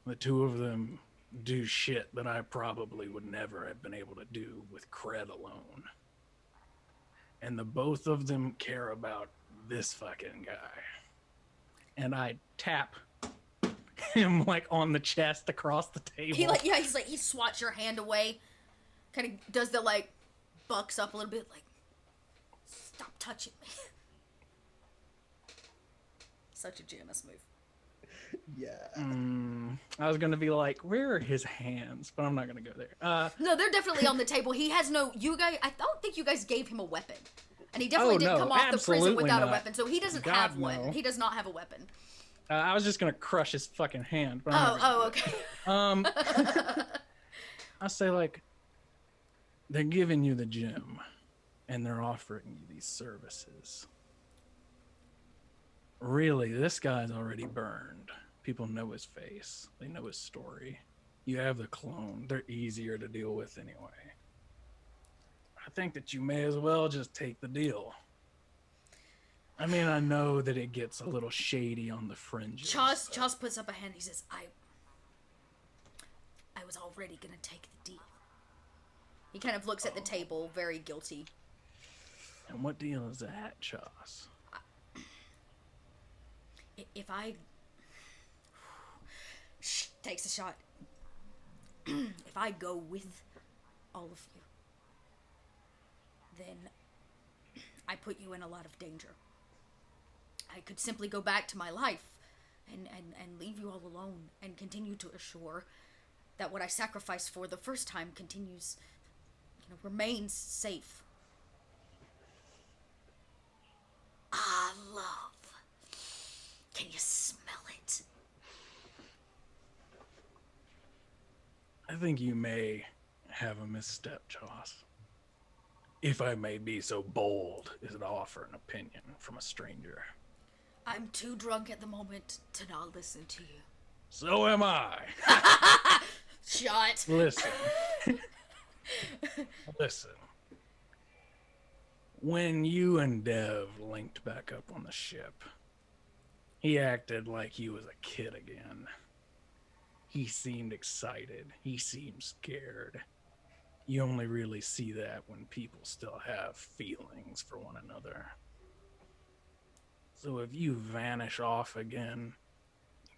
The two of them do shit that I probably would never have been able to do with cred alone. And the both of them care about this fucking guy. And I tap him like on the chest across the table. He swats your hand away. Kind of does the like bucks up a little bit like, stop touching me. Such a Janus move. Yeah. I was gonna be like, where are his hands? But I'm not gonna go there. No, they're definitely on the table. He has no. You guys, I don't think you guys gave him a weapon, and he definitely didn't come off the prison without a weapon. So he doesn't have one. No. He does not have a weapon. I was just gonna crush his fucking hand. But Okay. I say like, they're giving you the gym, and they're offering you these services. Really, this guy's already burned. People know his face. They know his story. You have the clone. They're easier to deal with anyway. I think that you may as well just take the deal. I mean, I know that it gets a little shady on the fringes. Chas puts up a hand. He says, I was already gonna take the deal. He kind of looks at the table, very guilty. And what deal is that, Chas? If I... takes a shot. If I go with all of you, then I put you in a lot of danger. I could simply go back to my life and leave you all alone and continue to assure that what I sacrificed for the first time continues, remains safe. Ah, love. Can you smell it? I think you may have a misstep, Chas. If I may be so bold as to offer an opinion from a stranger. I'm too drunk at the moment to not listen to you. So am I. Shot. Listen. Listen. When you and Dev linked back up on the ship, he acted like he was a kid again. He seemed excited. He seemed scared. You only really see that when people still have feelings for one another. So if you vanish off again,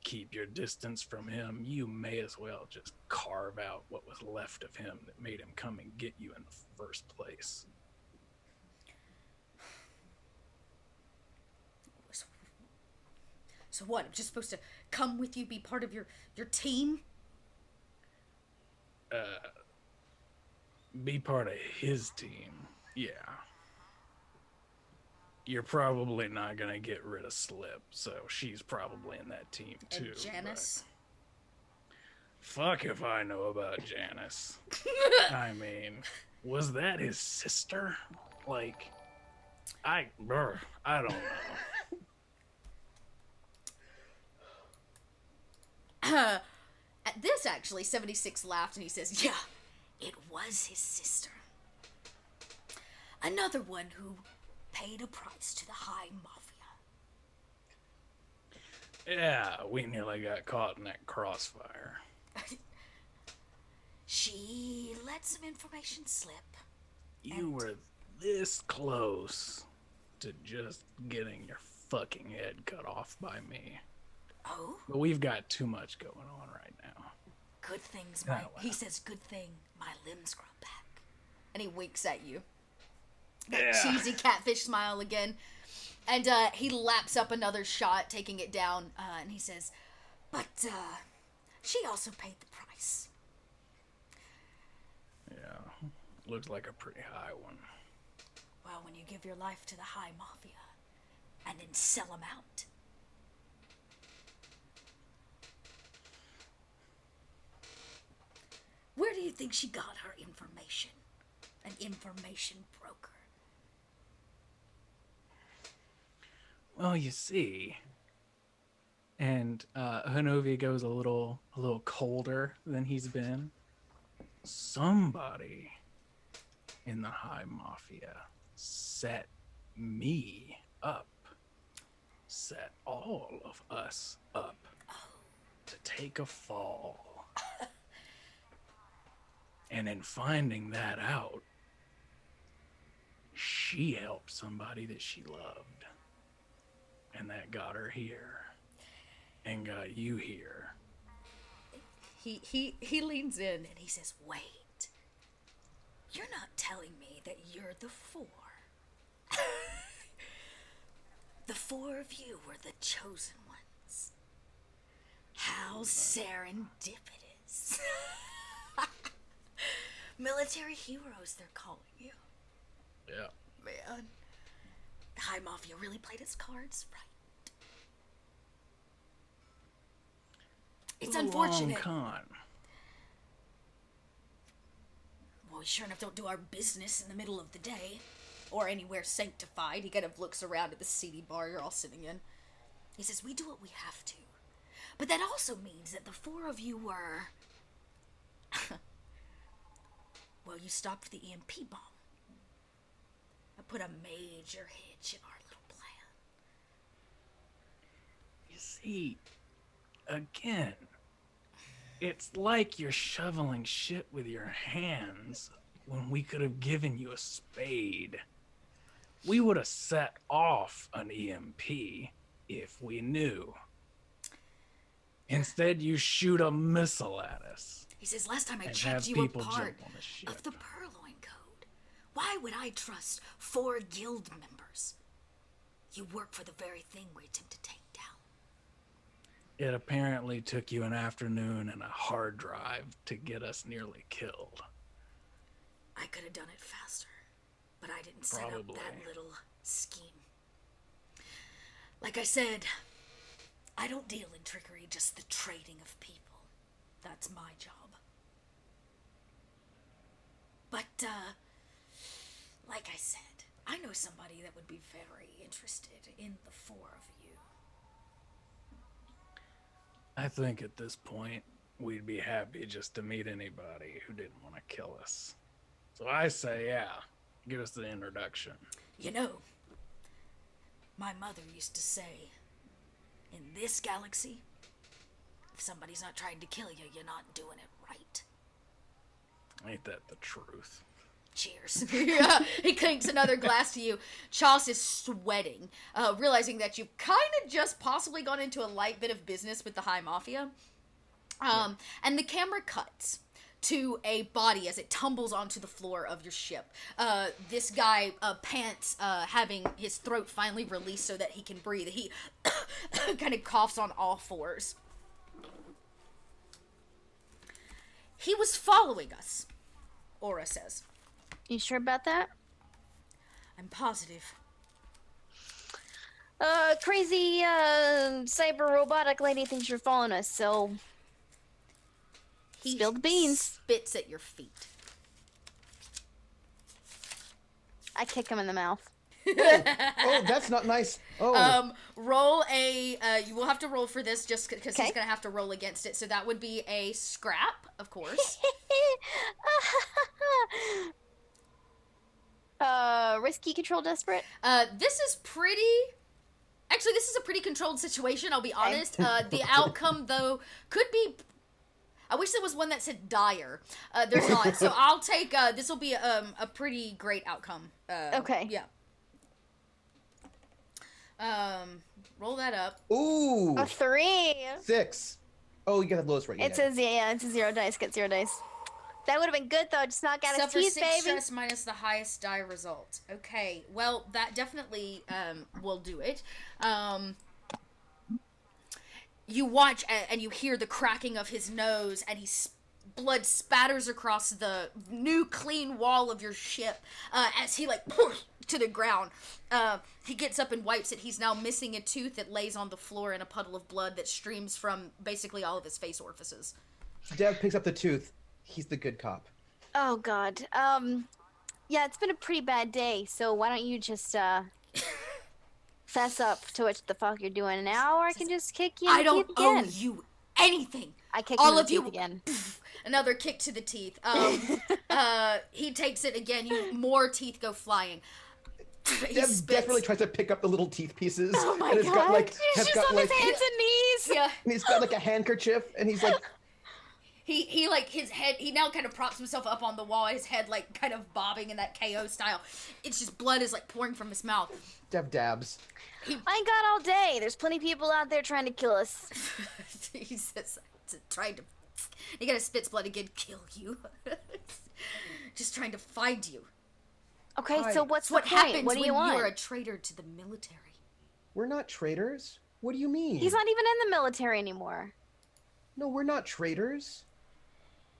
keep your distance from him, you may as well just carve out what was left of him that made him come and get you in the first place. So what? I'm just supposed to come with you, be part of your team? Be part of his team, yeah. You're probably not gonna get rid of Slip, so she's probably in that team too. And Janice? Fuck if I know about Janice. I mean, was that his sister? Like, I don't know. At this, actually, 76 laughed and he says, yeah, it was his sister. Another one who paid a price to the High Mafia. Yeah, we nearly got caught in that crossfire. She let some information slip. You were this close to just getting your fucking head cut off by me. Oh? But we've got too much going on right now. Good things, he says, good thing my limbs grow back. And he winks at you. That cheesy catfish smile again. And he laps up another shot, taking it down, and he says, but she also paid the price. Yeah, looks like a pretty high one. Well, when you give your life to the High Mafia and then sell them out. Where do you think she got her information? An information broker. Well, you see, and Hanovi goes a little colder than he's been. Somebody in the High Mafia set me up, set all of us up to take a fall. And in finding that out, she helped somebody that she loved. And that got her here. And got you here. He leans in and he says, wait. You're not telling me that you're the four. The four of you were the chosen ones. How serendipitous. Military heroes, they're calling you. Yeah. Man. The High Mafia really played its cards right. It's unfortunate. Con. Well, we sure enough don't do our business in the middle of the day. Or anywhere sanctified. He kind of looks around at the seedy bar you're all sitting in. He says, we do what we have to. But that also means that the four of you were... well, you stopped the EMP bomb. put a major hitch in our little plan. You see, again, it's like you're shoveling shit with your hands when we could have given you a spade. We would have set off an EMP if we knew. Instead, you shoot a missile at us. He says, last time I and checked, have you were people part jump on the ship. of the Purloin Code. Why would I trust 4 guild members? You work for the very thing we attempt to take down. It apparently took you an afternoon and a hard drive to get us nearly killed. I could have done it faster, but I didn't set Probably. up that little scheme. Like I said, I don't deal in trickery, just the trading of people. That's my job. But, like I said, I know somebody that would be very interested in the 4 of you. I think at this point, we'd be happy just to meet anybody who didn't want to kill us. So I say, yeah, give us the introduction. You know, my mother used to say, in this galaxy, if somebody's not trying to kill you, you're not doing it right. Ain't that the truth? Cheers. Yeah, he clinks another glass to you. Chas is sweating, realizing that you've kind of just possibly gone into a light bit of business with the High Mafia. And the camera cuts to a body as it tumbles onto the floor of your ship. This guy pants, having his throat finally released so that he can breathe. He kind of coughs on all fours. He was following us, Aura says. You sure about that? I'm positive. Crazy, cyber robotic lady thinks you're following us, so... He Spill the beans. Spits at your feet. I kick him in the mouth. Oh, that's not nice. Oh, Roll a, you will have to roll for this just because he's Okay. going to have to roll against it. So that would be a scrap, of course. Risky, control, desperate. This is pretty... Actually, this is a pretty controlled situation, I'll be honest. The outcome, though, could be... I wish there was one that said dire. There's not. So I'll take, this will be a pretty great outcome. Okay. Yeah. Roll that up. ooh, A 3. 6. Oh, you got the lowest rating. It's a, yeah, it's a 0 dice. Get 0 dice. That would have been good, though. Just not got his Suffer teeth, 6 baby. stress minus the highest die result. Okay, well, that definitely will do it. You watch and you hear the cracking of his nose, and blood spatters across the new clean wall of your ship as he, like, to the ground. He gets up and wipes it. He's now missing a tooth that lays on the floor in a puddle of blood that streams from basically all of his face orifices. Dev picks up the tooth. He's the good cop. Oh, God. Yeah, it's been a pretty bad day, so why don't you just, fess up to what the fuck you're doing now, or I can just kick you in I the don't teeth owe again. you anything. I kick all him in of the you teeth again. Another kick to the teeth. He takes it again. More teeth go flying. He Dev spits. desperately tries to pick up the little teeth pieces. Oh my and it's God. got like He's just on his hands and knees. Yeah. and he's got like a handkerchief, and he's like, He like his head. He now kind of props himself up on the wall. His head like kind of bobbing in that KO style. It's just blood is like pouring from his mouth. Dev dabs. I ain't got all day. There's plenty of people out there trying to kill us. He says, trying to. He gotta spits blood again. Kill you. Just trying to find you. Okay, Hi. so what's the What point? happens What do when you want? you're a traitor to the military? We're not traitors. What do you mean? He's not even in the military anymore. No, we're not traitors.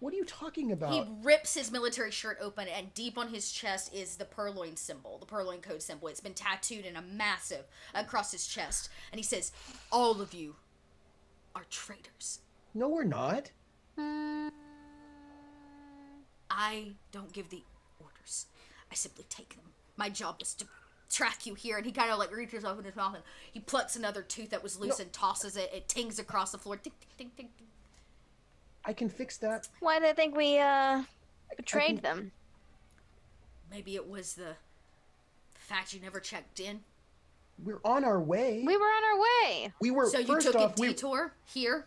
What are you talking about? He rips his military shirt open, and deep on his chest is the Purloin symbol, the Purloin code symbol. It's been tattooed in a massive across his chest. And he says, all of you are traitors. No, we're not. I don't give the orders. I simply take them. My job was to track you here. And he kind of like reaches open his mouth and he plucks another tooth that was loose and tosses it. It tings across the floor. Ting, ting, ting, ting. I can fix that. Why do they think we betrayed them? Maybe it was the fact you never checked in? We're on our way. We were on our way. We were So you first took off, a detour here?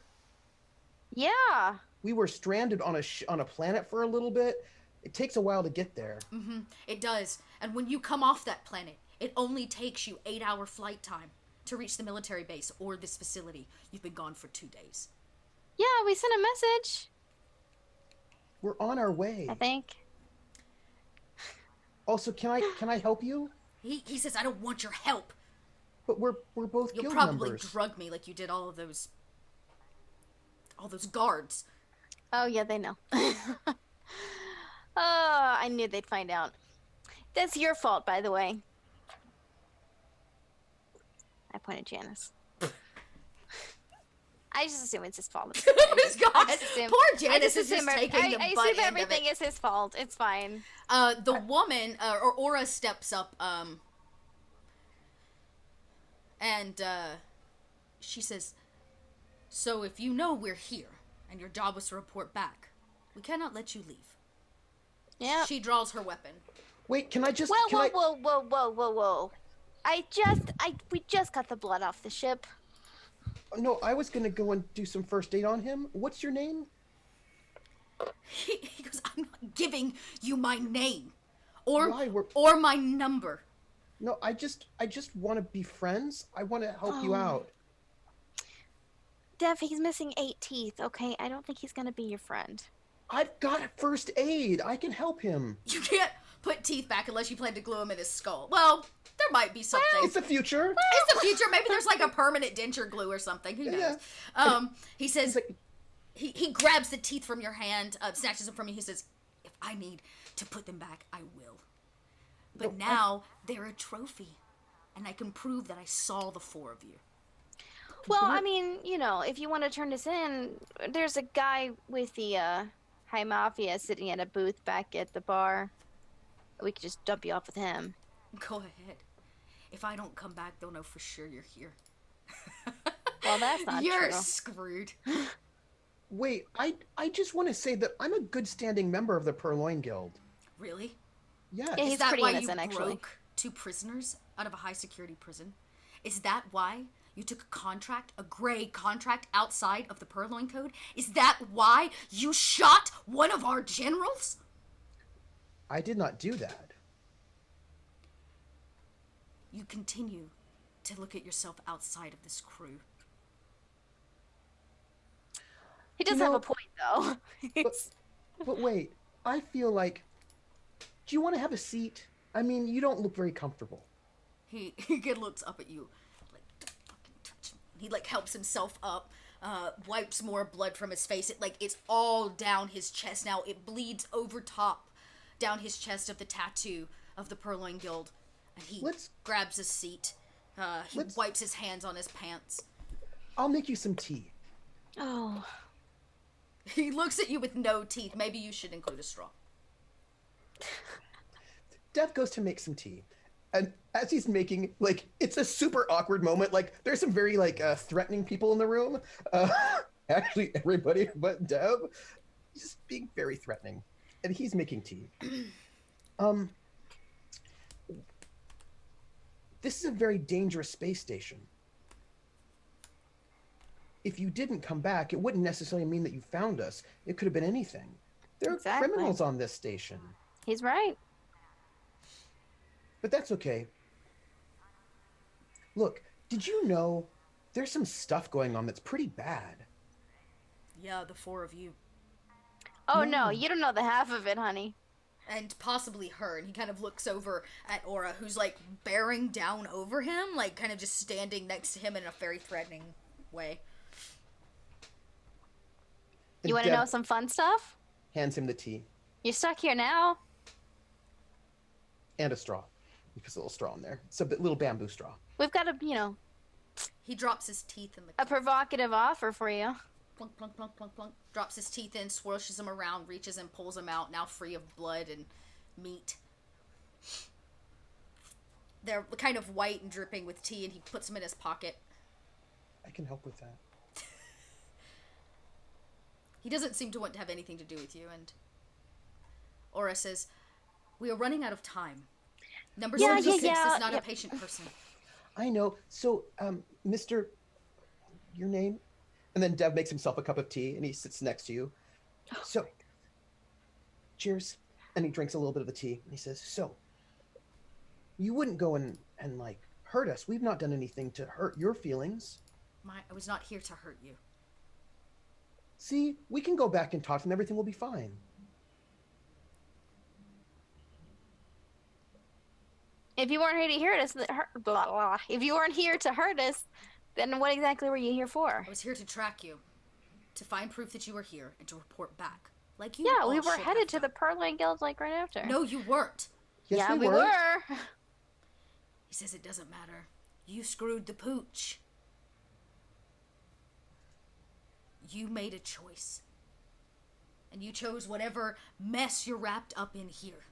Yeah. we were stranded on a planet for a little bit. It takes a while to get there. Mm-hmm. It does. And when you come off that planet, it only takes you 8-hour flight time to reach the military base or this facility. You've been gone for 2 days. Yeah, we sent a message, We're on our way. I think. Also, can I help you? He says, I don't want your help. But we're both You'll guild probably members. drug me like you did all those guards. Oh, yeah, they know. Oh, I knew they'd find out. That's your fault, by the way. I pointed Janice. I just assume it's his fault. Oh my God. I just assume- Poor Janice is just assume taking the I butt assume end of everything it. is his fault. It's fine. The woman, or Aura steps up, and she says, so if you know we're here, and your job was to report back, we cannot let you leave. Yeah. She draws her weapon. Wait, can I just? Whoa, can whoa, I... whoa. We just got the blood off the ship. No, I was gonna go and do some first aid on him. What's your name? He goes, I'm not giving you my name, or Why? or my number. No, I just want to be friends. I want to help you Oh. out. Dev, he's missing 8 teeth, okay? I don't think he's gonna be your friend. I've got first aid. I can help him. You can't put teeth back unless you plan to glue them in his skull. Well, there might be something. It's the future. It's the future. Maybe there's like a permanent denture glue or something. Who knows? Yeah. He says, He's like, he grabs the teeth from your hand, snatches them from you. He says, if I need to put them back, I will. But No, now they're a trophy, and I can prove that I saw the 4 of you. Well, I mean, you know, if you want to turn this in, there's a guy with the High Mafia sitting at a booth back at the bar. We could just dump you off with him. Go ahead. If I don't come back, they'll know for sure you're here. Well, that's not You're true. screwed. wait, I just want to say that I'm a good standing member of the Purloin Guild. Really? Yes. Yeah, Is he's that pretty why innocent, you actually. broke 2 prisoners out of a high security prison? Is that why you took a contract, a gray contract outside of the Purloin Code? Is that why you shot one of our generals? I did not do that. You continue to look at yourself outside of this crew. He does You have know- a point, though. But wait, I feel like. Do you want to have a seat? I mean, you don't look very comfortable. He again looks up at you, like, don't fucking touch me. He like helps himself up, wipes more blood from his face. It's all down his chest now. It bleeds over top down his chest of the tattoo of the Purloin Guild. And he Let's- grabs a seat. He Let's- wipes his hands on his pants. I'll make you some tea. Oh. He looks at you with no teeth. Maybe you should include a straw. Dev goes to make some tea. And as he's making, like, it's a super awkward moment. Like, there's some very, like, threatening people in the room. Actually, everybody but Dev. Just being very threatening. And he's making tea. This is a very dangerous space station. If you didn't come back, it wouldn't necessarily mean that you found us. It could have been anything. There are Exactly. criminals on this station. He's right. But that's okay. Look, did you know there's some stuff going on that's pretty bad? Yeah, the 4 of you. Oh, No. no, you don't know the half of it, honey. And possibly her. And he kind of looks over at Aura, who's like bearing down over him, like kind of just standing next to him in a very threatening way. And You want to Deb know some fun stuff? hands him the tea You're stuck here now. and a straw. He puts a little straw in there. It's a little bamboo straw. We've got a, you know, He drops his teeth in the a provocative offer for you. plunk, plunk, plunk, plunk, plunk. Drops his teeth in, swirls them around, reaches and pulls them out, now free of blood and meat. They're kind of white and dripping with tea, and he puts them in his pocket. I can help with that. He doesn't seem to want to have anything to do with you, and Aura says, we are running out of time. Number Yeah, 76 yeah, is not a yep. patient person. I know. So, Mr. Your name? And then Dev makes himself a cup of tea and he sits next to you. So, cheers. And he drinks a little bit of the tea and he says, so, you wouldn't go and like hurt us. We've not done anything to hurt your feelings. I was not here to hurt you. See, we can go back and talk to them. Everything will be fine. If you weren't here to hurt us, blah, blah. If you weren't here to hurt us, then what exactly were you here for? I was here to track you, to find proof that you were here, and to report back. Like you. Yeah, all we were should headed have to the done. Purloin Guild like right after. No, you weren't. Yes, yeah, we were. were. He says it doesn't matter. You screwed the pooch. You made a choice. And you chose whatever mess you're wrapped up in here.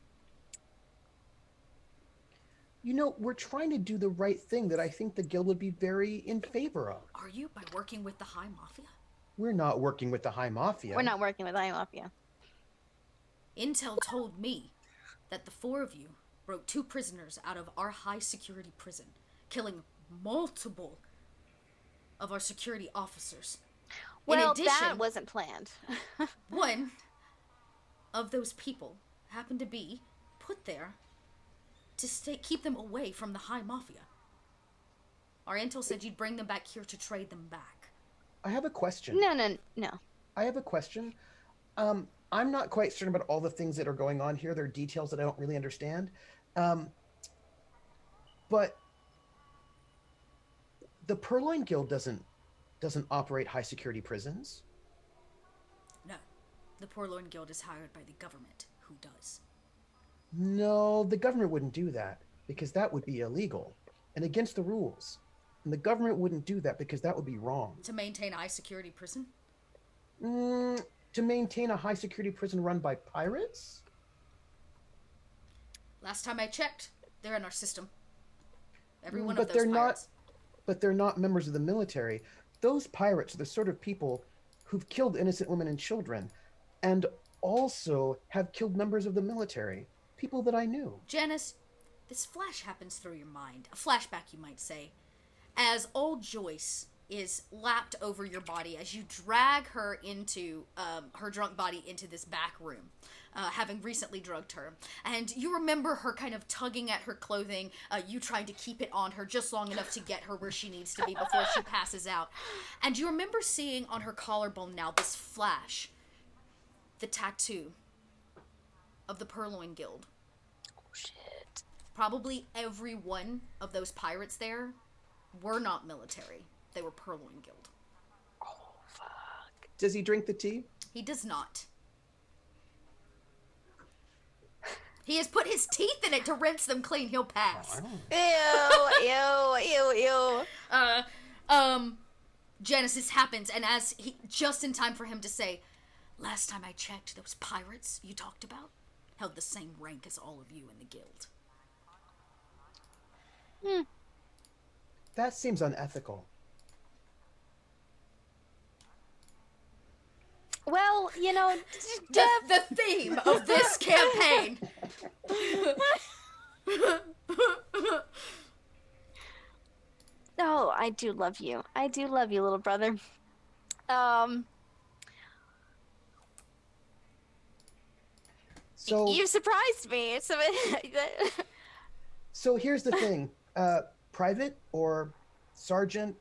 You know, we're trying to do the right thing that I think the guild would be very in favor of. Are you by working with the High Mafia? We're not working with the High Mafia. We're not working with I Mafia. Intel told me that the four of you broke 2 prisoners out of our high security prison, killing multiple of our security officers. Well, In addition, that wasn't planned. one of those people happened to be put there to keep them away from the High Mafia. Our intel said you'd bring them back here to trade them back. I have a question. No. I have a question. I'm not quite certain about all the things that are going on here. There are details that I don't really understand. But the Purloin Guild doesn't operate high security prisons. No, the Purloin Guild is hired by the government, who does. No, the government wouldn't do that because that would be illegal and against the rules. And the government wouldn't do that because that would be wrong. To maintain a high security prison? To maintain a high security prison run by pirates? Last time I checked, they're in our system. Every one But of those they're pirates. But they're not members of the military. Those pirates are the sort of people who've killed innocent women and children and also have killed members of the military. People that I knew. Janice, this flash happens through your mind. A flashback, you might say. As old Joyce is lapped over your body as you drag her into her drunk body into this back room, having recently drugged her. And you remember her kind of tugging at her clothing, you trying to keep it on her just long enough to get her where she needs to be before she passes out. And you remember seeing on her collarbone now this flash, the tattoo of the Purloin Guild. Oh, shit. Probably every one of those pirates there were not military. They were Purloin Guild. Oh, fuck. Does he drink the tea? He does not. He has put his teeth in it to rinse them clean. He'll pass. Ew. Genesis happens, and just in time for him to say, last time I checked, those pirates you talked about held the same rank as all of you in the guild. That seems unethical. Well, you know, The theme of this campaign. Oh, I do love you. I do love you, little brother. So You surprised me. So here's the thing. Private or sergeant,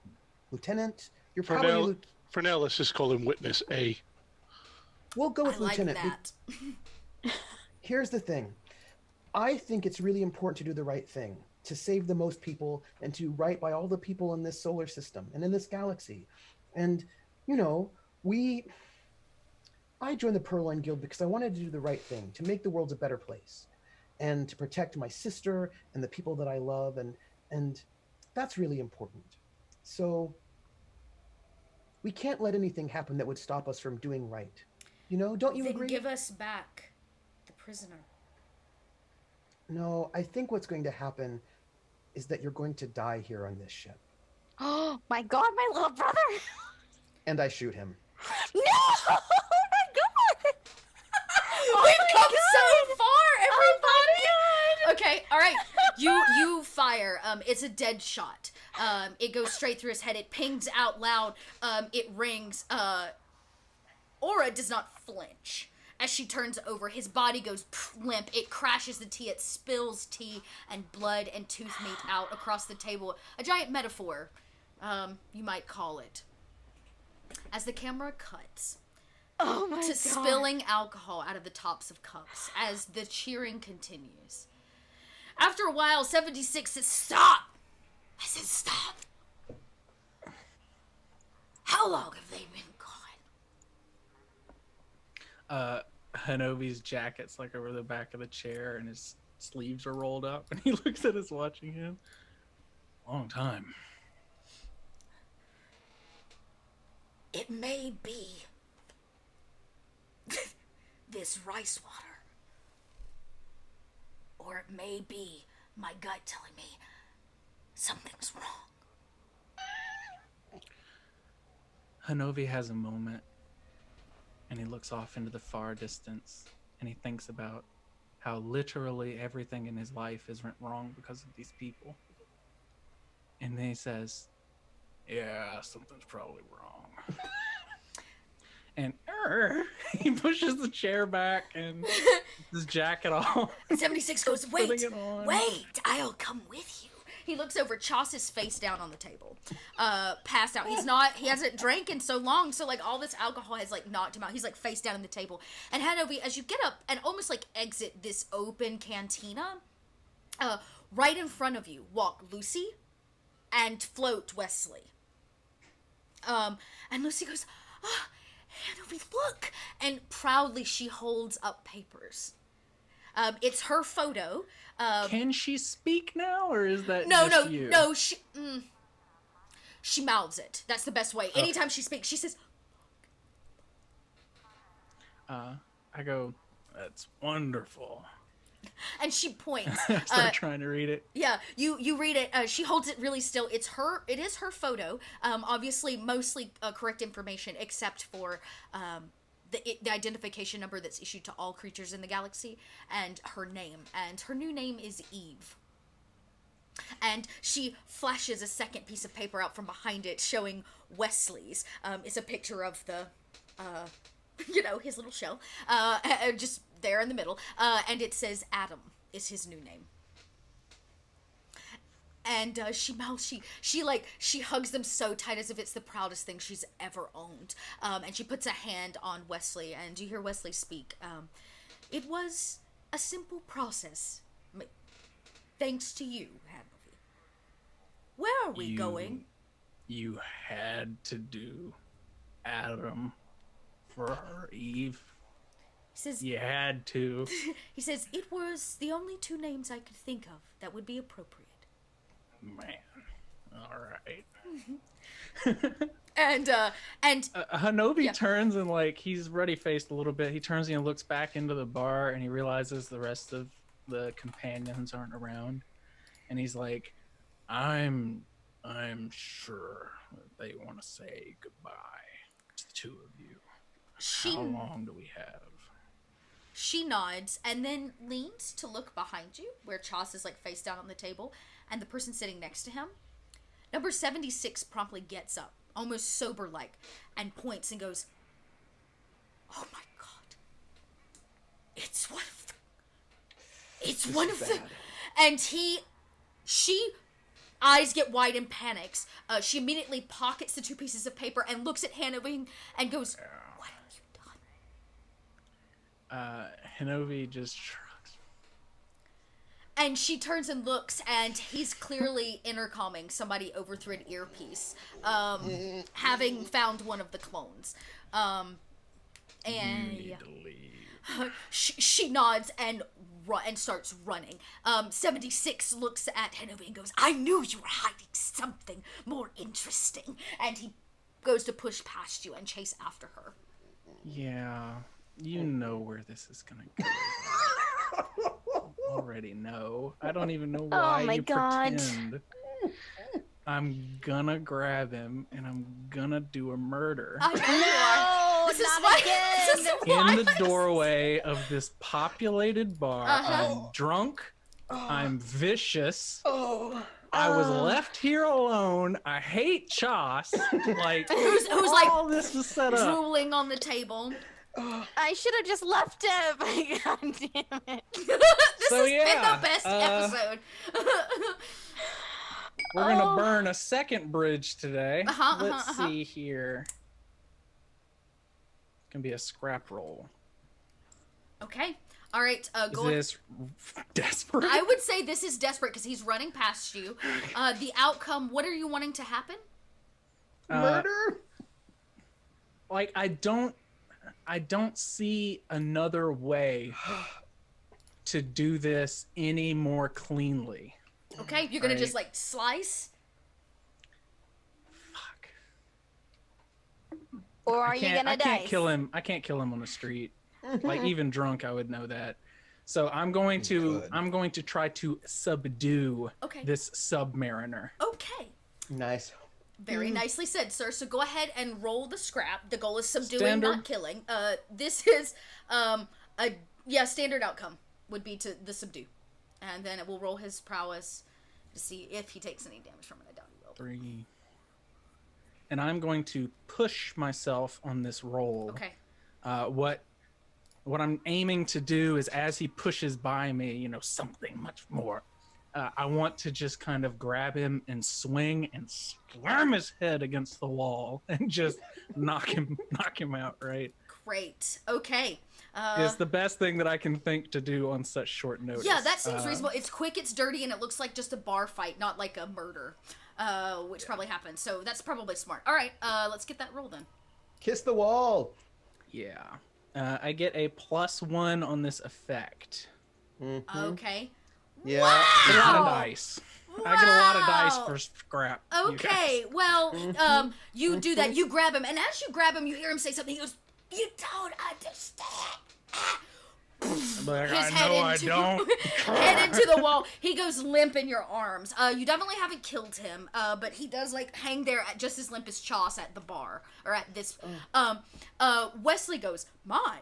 lieutenant, you're For probably now, for now, let's just call him Witness A. we'll go I with like lieutenant. that. Here's the thing. I think it's really important to do the right thing, to save the most people and to right by all the people in this solar system and in this galaxy. And, you know, I joined the Purloin Guild because I wanted to do the right thing, to make the world a better place and to protect my sister and the people that I love. And that's really important. So we can't let anything happen that would stop us from doing right. You know, don't you Then agree? give us back the prisoner. No, I think what's going to happen is that you're going to die here on this ship. Oh my god, my little brother! And I shoot him. No! Oh my god! We've come so far, everybody! Okay, alright. You fire. It's a dead shot. It goes straight through his head. It pings out loud. It rings. Aura does not flinch. As she turns over, his body goes limp. It crashes the tea. It spills tea and blood and tooth meat out across the table. A giant metaphor, you might call it. As the camera cuts to spilling alcohol out of the tops of cups, as the cheering continues. After a while, 76 says, "Stop!" I said, "Stop." How long have they been gone? Hanovi's jacket's like over the back of the chair and his sleeves are rolled up and he looks at us watching him. Long time. It may be this rice water. Or it may be my gut telling me something's wrong. Hanovi has a moment and he looks off into the far distance and he thinks about how literally everything in his life is went wrong because of these people. And then he says, "Yeah, something's probably wrong." And he pushes the chair back and his jacket off. 76 goes, Putting "Wait, it on. wait, I'll come with you." He looks over, Chaucer's face down on the table, passed out. He hasn't drank in so long, so like all this alcohol has like knocked him out. He's like face down on the table. And Hanovi, as you get up and almost like exit this open cantina, right in front of you walk Lucy and float Wesley. And Lucy goes, "Ah, Hanovi, look!" And proudly she holds up papers. It's her photo. Can she speak now, or is that No, just you? no. She mouths it. That's the best way. Okay. Anytime she speaks, she says, I go, "That's wonderful." and she points. I start trying to read it. Yeah, you read it. She holds it really still. It is her photo. Obviously, mostly correct information, except for the identification number that's issued to all creatures in the galaxy, and her name. And her new name is Eve. And she flashes a second piece of paper out from behind it, showing Wesley's. It's a picture of the, his little shell, just there in the middle. And it says Adam is his new name. And she hugs them so tight as if it's the proudest thing she's ever owned. And she puts a hand on Wesley, and you hear Wesley speak. It was a simple process, thanks to you, Hanovi. Where are we going? You had to do Adam for her, Eve. He says, You had to. He says, it was the only two names I could think of that would be appropriate. Man, all right. And Hanovi turns and like he's ruddy faced a little bit. He turns and looks back into the bar and he realizes the rest of the companions aren't around, and he's like, "I'm sure that they want to say goodbye to the two of you. How long do we have?" She nods and then leans to look behind you, where Chauce is like face down on the table, and the person sitting next to him. Number 76 promptly gets up, almost sober-like, and points and goes, "Oh my God. It's one of them. It's one of them." And she eyes get wide and panics. She immediately pockets the two pieces of paper and looks at Hanovi and goes, "What have you done?" Hanovi just shrugs. And she turns and looks, and he's clearly intercomming somebody over through an earpiece, having found one of the clones. And You need to leave. she nods and starts running. 76 looks at Hanovi and goes, "I knew you were hiding something more interesting." And he goes to push past you and chase after her. Yeah, you know where this is gonna go. Already know. I don't even know why my you God. pretend. I'm gonna grab him and I'm gonna do a murder I know you are. This is why. This is why. in the doorway of this populated bar. I'm drunk. I'm vicious. Oh. I was left here alone. I hate Chos. Like, Who's like all this was set up. drooling on the table. I should have just left him. God damn it. This So, has been yeah, the best episode. We're gonna burn a second bridge today. Let's uh-huh. see here. It's gonna be a scrap roll. Okay. All right. Is Go. this desperate? I would say this is desperate because he's running past you. The outcome. What are you wanting to happen? Murder? Like, I don't see another way to do this any more cleanly. Okay, you're gonna Right. just like slice. Fuck. Or are you gonna I can't die? kill him. I can't kill him on the street. Like, even drunk, I would know that. So I'm going to try to subdue Okay. this submariner. Okay. Nice. Very nicely said, sir. So go ahead and roll the scrap. The goal is subduing, Standard. not killing. This is standard outcome would be to the subdue, and then it will roll his prowess to see if he takes any damage from it. I doubt he will. 3. And I'm going to push myself on this roll. Okay. What I'm aiming to do is, as he pushes by me, something much more. I want to just kind of grab him and swing and slam his head against the wall and just knock him out. Right? Great. Okay. It's the best thing that I can think to do on such short notice. Yeah, that seems reasonable. It's quick, it's dirty, and it looks like just a bar fight, not like a murder, which probably happened. So that's probably smart. All right, let's get that roll then. Kiss the wall. Yeah. I get a +1 on this effect. Mm-hmm. Okay. Yeah. Wow! A lot of dice. I get a lot of dice Wow. for scrap. Okay, well, you do that. You grab him, and as you grab him, you hear him say something. He goes, "You don't understand." Like, His I don't. head into the wall. He goes limp in your arms. You definitely haven't killed him, but he does like hang there at just as limp as Chos at the bar or at this. Wesley goes, "My."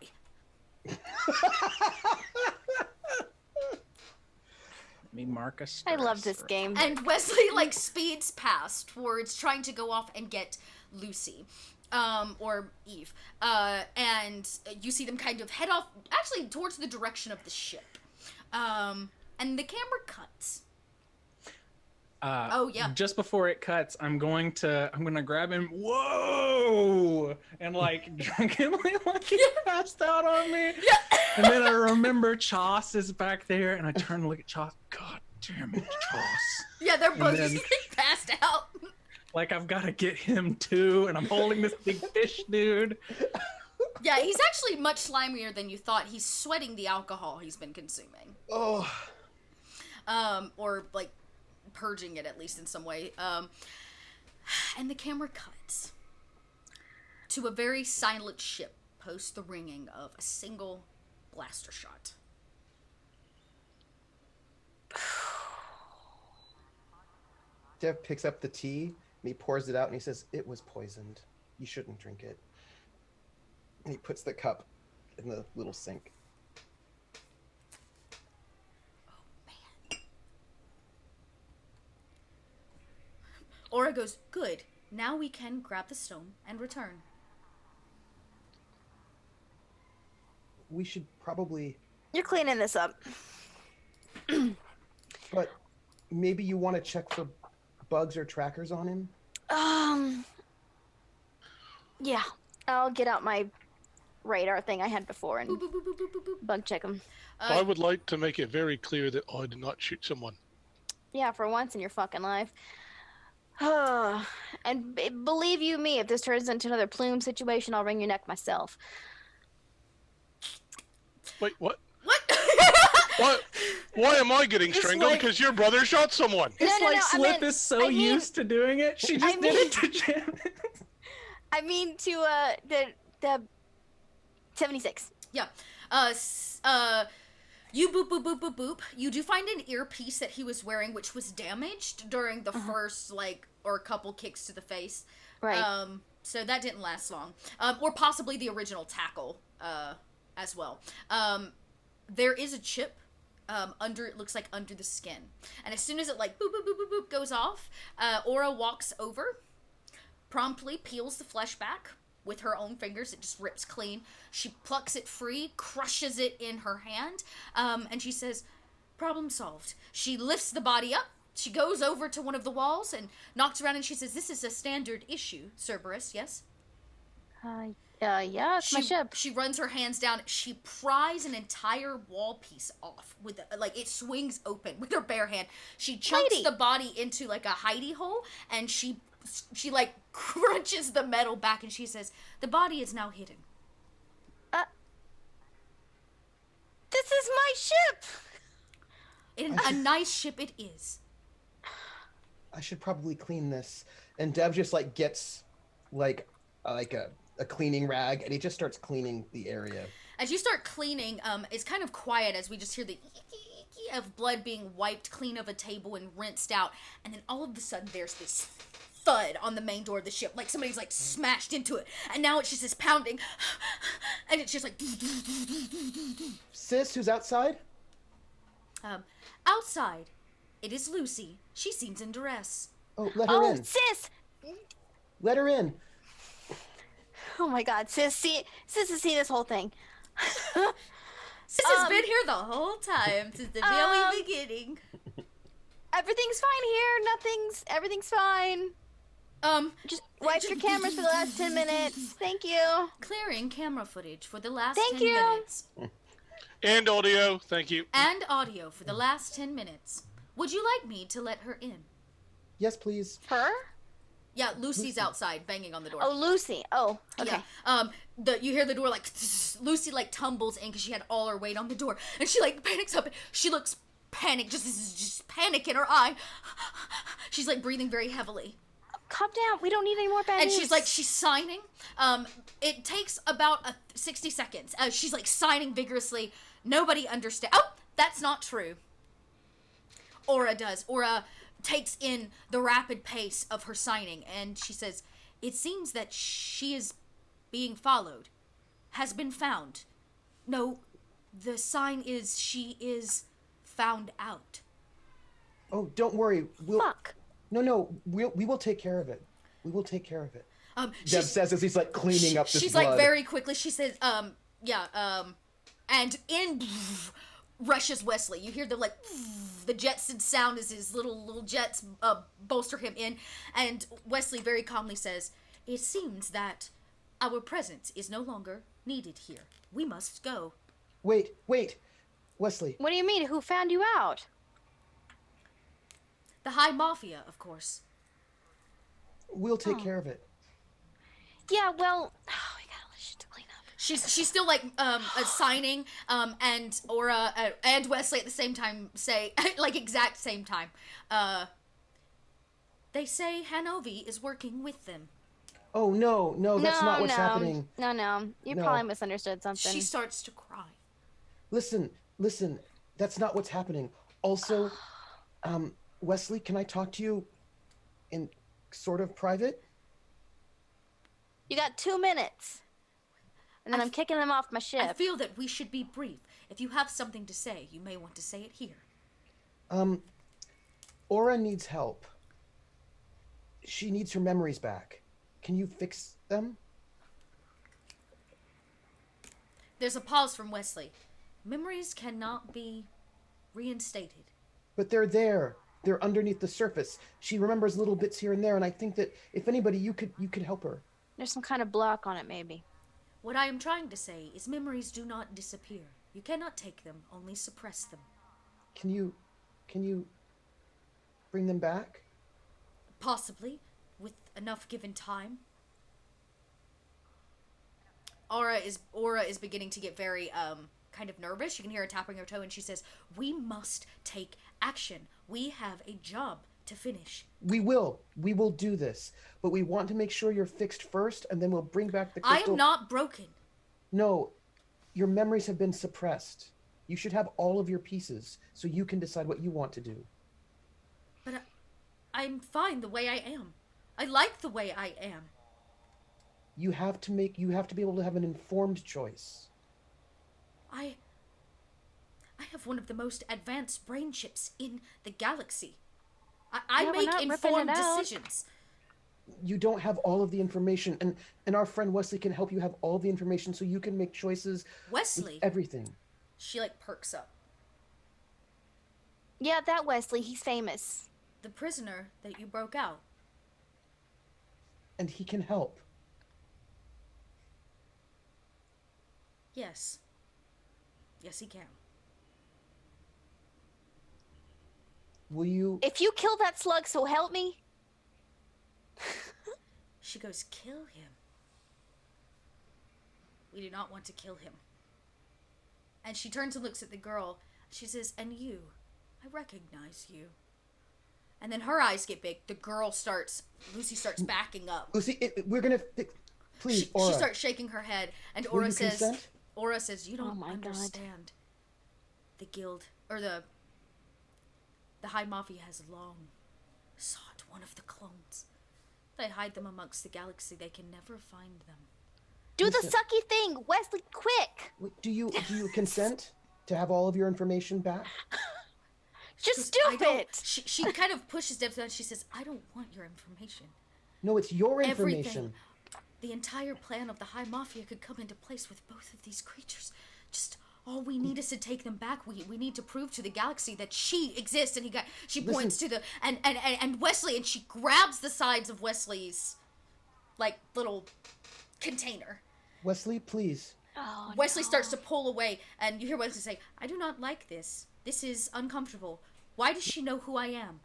Let me mark a I love this stress. game. And Wesley like speeds past towards trying to go off and get Lucy. Or Eve. And you see them kind of head off, actually towards the direction of the ship. And the camera cuts. Oh yeah. Just before it cuts, I'm gonna grab him. Whoa! And like drunkenly like he passed out on me. Yeah. And then I remember Chos is back there, and I turn to look at Chos. God damn it, Chos! Yeah, they're both then- just passed out. Like, I've got to get him too, and I'm holding this big fish dude. Yeah, he's actually much slimier than you thought. He's sweating the alcohol he's been consuming. Oh. Or like purging it at least in some way. And the camera cuts to a very silent ship post the ringing of a single blaster shot. Dev picks up the tea and he pours it out and he says, "It was poisoned. You shouldn't drink it." And he puts the cup in the little sink. Aura goes, "Good. Now we can grab the stone and return." We should probably, You're cleaning this up. but maybe you want to check for bugs or trackers on him? Yeah. I'll get out my radar thing I had before and Boop, boop, boop, boop, boop, boop, boop. bug check them. I would like to make it very clear that I did not shoot someone. Yeah, for once in your fucking life. And believe you me, if this turns into another plume situation, I'll wring your neck myself. Wait, what? What? What? Why am I getting It's strangled? like- Because your brother shot someone. It's no, like no, I Slip meant- is so I mean- used to doing it, she just I did mean- it to Janet. I mean to the 76. Yeah. You boop, boop, boop, boop, boop. You do find an earpiece that he was wearing, which was damaged during the first, or couple kicks to the face. Right. So that didn't last long. Or possibly the original tackle, as well. There is a chip under, it looks like under the skin. And as soon as it like boop, boop, boop, boop, boop goes off, Aura walks over, promptly peels the flesh back with her own fingers. It just rips clean. She plucks it free, crushes it in her hand, and she says, problem solved. She lifts the body up. She goes over to one of the walls and knocks around, and she says, this is a standard issue, Cerberus, yes? Yeah, it's my ship. She runs her hands down. She pries an entire wall piece off with, like, it swings open with her bare hand. She chunks the body into, like, a hidey hole, and she like crunches the metal back, and she says, the body is now hidden. This is my ship. A nice ship it is. I should probably clean this. And Dev just like gets like a cleaning rag, and he just starts cleaning the area. As you start cleaning, it's kind of quiet as we just hear the of blood being wiped clean of a table and rinsed out, and then all of a sudden there's this thud on the main door of the ship, like somebody's like smashed into it, and now it's just this pounding, and it's just like Sis, who's outside? Outside, it is Lucy. She seems in duress. Oh, let her in. Sis! Let her in. Oh my God, sis has seen this whole thing. Sis has been here the whole time since the very beginning. Everything's fine here. Everything's fine. Just wipe your cameras for the last 10 minutes. Thank you. Clearing camera footage for the last Thank 10 you. minutes. And audio, thank you. And audio for the last 10 minutes. Would you like me to let her in? Yes, please. Her? Yeah, Lucy's outside banging on the door. Oh, Lucy. Oh, okay. Yeah. You hear the door like Lucy like tumbles in because she had all her weight on the door, and she like panics up. She looks panicked, just panic in her eye. She's like breathing very heavily. Calm down. We don't need any more bad And news. she's signing. It takes about 60 seconds. She's like signing vigorously. Nobody understands. Oh, that's not true. Aura does. Aura takes in the rapid pace of her signing, and she says, it seems that she is being followed. Has been found. No, the sign is she is found out. Oh, don't worry. Fuck. No, we will take care of it. We will take care of it. Dev She's says as he's like cleaning up this She's blood. like very quickly, she says, and in rushes Wesley. You hear the like the Jetson sound as his little jets bolster him in, and Wesley very calmly says, it seems that our presence is no longer needed here. We must go. Wait, Wesley. What do you mean? Who found you out? The High Mafia, of course. We'll take care of it. Yeah, well, we got a lot of shit to clean up. She's still like signing, and Aura and Wesley at the same time say like exact same time. They say Hanovi is working with them. Oh no, that's not what's happening. No. You probably misunderstood something. She starts to cry. Listen, that's not what's happening. Also, Wesley, can I talk to you in sort of private? You got 2 minutes. And then I'm kicking them off my ship. I feel that we should be brief. If you have something to say, you may want to say it here. Aura needs help. She needs her memories back. Can you fix them? There's a pause from Wesley. Memories cannot be reinstated. But they're there. They're underneath the surface. She remembers little bits here and there, and I think that if anybody, you could help her. There's some kind of block on it, maybe. What I am trying to say is memories do not disappear. You cannot take them, only suppress them. Can you bring them back? Possibly, with enough given time. Aura is beginning to get very kind of nervous. You can hear her tapping her toe, and she says, we must take action. We have a job to finish. We will do this, but we want to make sure you're fixed first, and then we'll bring back the crystal. I am not broken. No, your memories have been suppressed. You should have all of your pieces, so you can decide what you want to do. But I'm fine the way I am. I like the way I am. You have to be able to have an informed choice. I have one of the most advanced brain chips in the galaxy. I Yeah, we're make not ripping informed it out. decisions. You don't have all of the information, and our friend Wesley can help you have all the information so you can make choices with Wesley, everything. she like perks up. Yeah, that Wesley, he's famous. The prisoner that you broke out. And he can help. Yes. Yes, he can. Will you? If you kill that slug, so help me. She goes, kill him. We do not want to kill him. And she turns and looks at the girl. She says, and you, I recognize you. And then her eyes get big. The girl Lucy starts backing up. Lucy, we're gonna please, Aura. She starts shaking her head, and Will you Aura consent? says, you don't Oh my God. understand. The guild, or the High Mafia has long sought one of the clones. They hide them amongst the galaxy. They can never find them. Do the Listen. sucky thing, Wesley, quick! Wait, do you consent to have all of your information back? Just I don't- stupid! She kind of pushes Deb down. She says, I don't want your information. No, it's your information. Everything. The entire plan of the High Mafia could come into place with both of these creatures. Just all we need is to take them back. We need to prove to the galaxy that she exists. And she points to the and Wesley, and she grabs the sides of Wesley's like little container. Wesley, please. Oh, Wesley no. starts to pull away, and you hear Wesley say, I do not like this. This is uncomfortable. Why does she know who I am?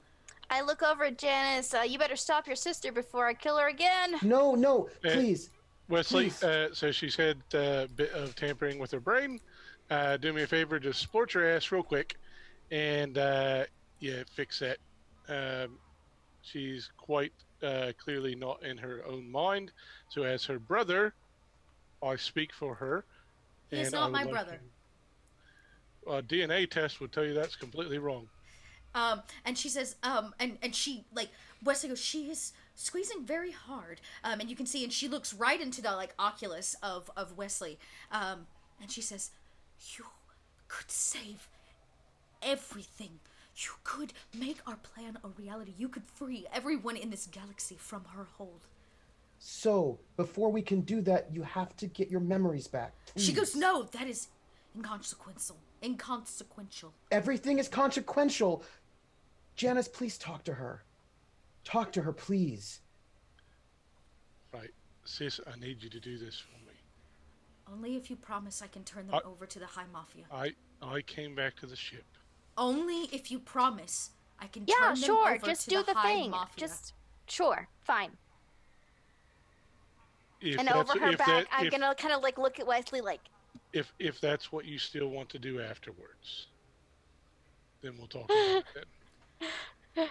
I look over at Janice. You better stop your sister before I kill her again. No, please. Wesley, Please. so she's had a bit of tampering with her brain. Do me a favor, just sport your ass real quick, and fix that. She's quite clearly not in her own mind. So as her brother, I speak for her. He is and not I would my like brother. A DNA test would tell you that's completely wrong. And she says, and she, like, Wesley goes, she is squeezing very hard. And you can see, and she looks right into the, like, oculus of Wesley. And she says, you could save everything. You could make our plan a reality. You could free everyone in this galaxy from her hold. So, before we can do that, you have to get your memories back. Please. She goes, no, that is inconsequential. Inconsequential. Everything is consequential. Janice, please talk to her. Talk to her, please. Right. Sis, I need you to do this for me. Only if you promise I can turn them over to the High Mafia. I came back to the ship. Only if you promise I can Yeah, turn them sure. over Just to do the the High thing. Mafia. Just sure, fine. If And that's- over her if back, that- I'm if- gonna kind of like look at Wesley like, If that's what you still want to do afterwards, then we'll talk about it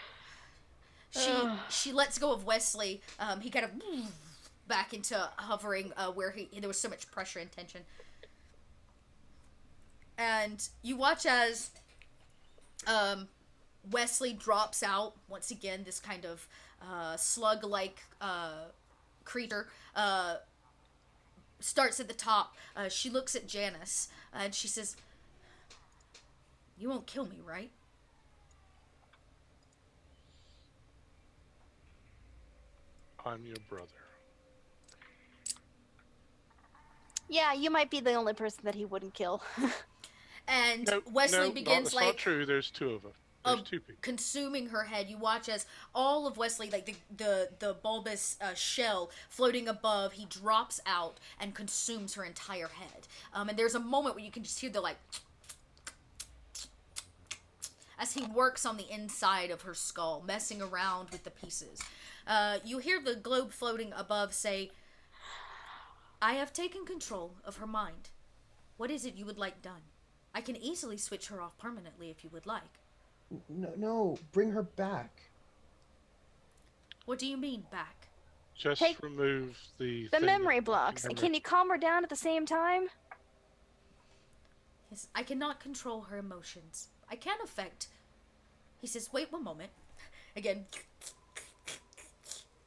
then. She lets go of Wesley. He kind of back into hovering where there was so much pressure and tension. And you watch as Wesley drops out once again. This kind of slug-like creature starts at the top. She looks at Janice and she says, "You won't kill me, right?" I'm your brother. yeah, you might be the only person that he wouldn't kill. And No, Wesley no, begins that's like not true. There's two of them. There's two people. consuming her head. You watch as all of Wesley, like the bulbous shell floating above, he drops out and consumes her entire head. And there's a moment where you can just hear the like as he works on the inside of her skull, messing around with the pieces. You hear the globe floating above say, "I have taken control of her mind. What is it you would like done? I can easily switch her off permanently if you would like." No, bring her back. What do you mean, back? Just Take remove the The thing memory that- blocks. remember- Can you calm her down at the same time? Yes, I cannot control her emotions. I can affect. He says, "Wait one moment." Again,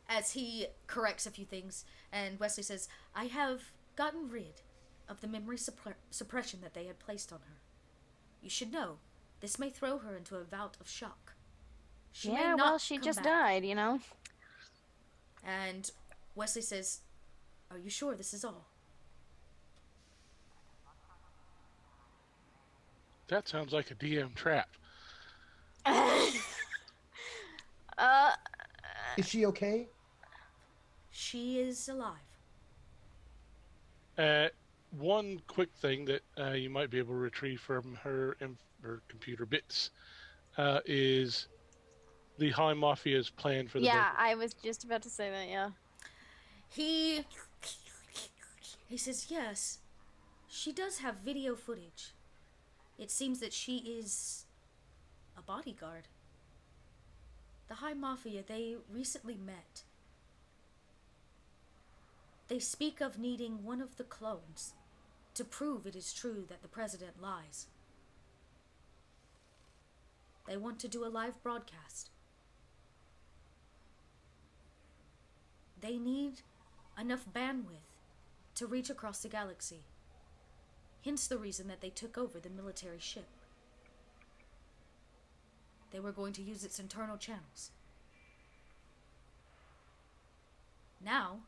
as he corrects a few things, and Wesley says, "I have gotten rid of the memory suppression that they had placed on her. You should know, this may throw her into a bout of shock. She may Yeah, not well, she come just back. died, you know? And Wesley says, are you sure this is all? That sounds like a DM trap. Is she okay? She is alive. One quick thing that you might be able to retrieve from her computer bits is the High Mafia's plan for the Yeah, burglary. I was just about to say that, yeah. He says, yes, she does have video footage. It seems that she is a bodyguard. The High Mafia, they recently met. They speak of needing one of the clones to prove it is true that the president lies. They want to do a live broadcast. They need enough bandwidth to reach across the galaxy. Hence the reason that they took over the military ship. They were going to use its internal channels. Now,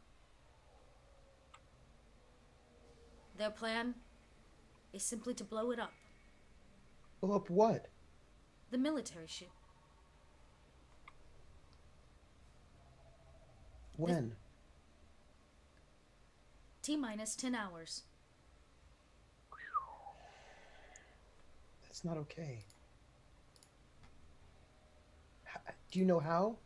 their plan is simply to blow it up. Blow up what? The military ship. When? T-minus 10 hours. That's not okay. Do you know how?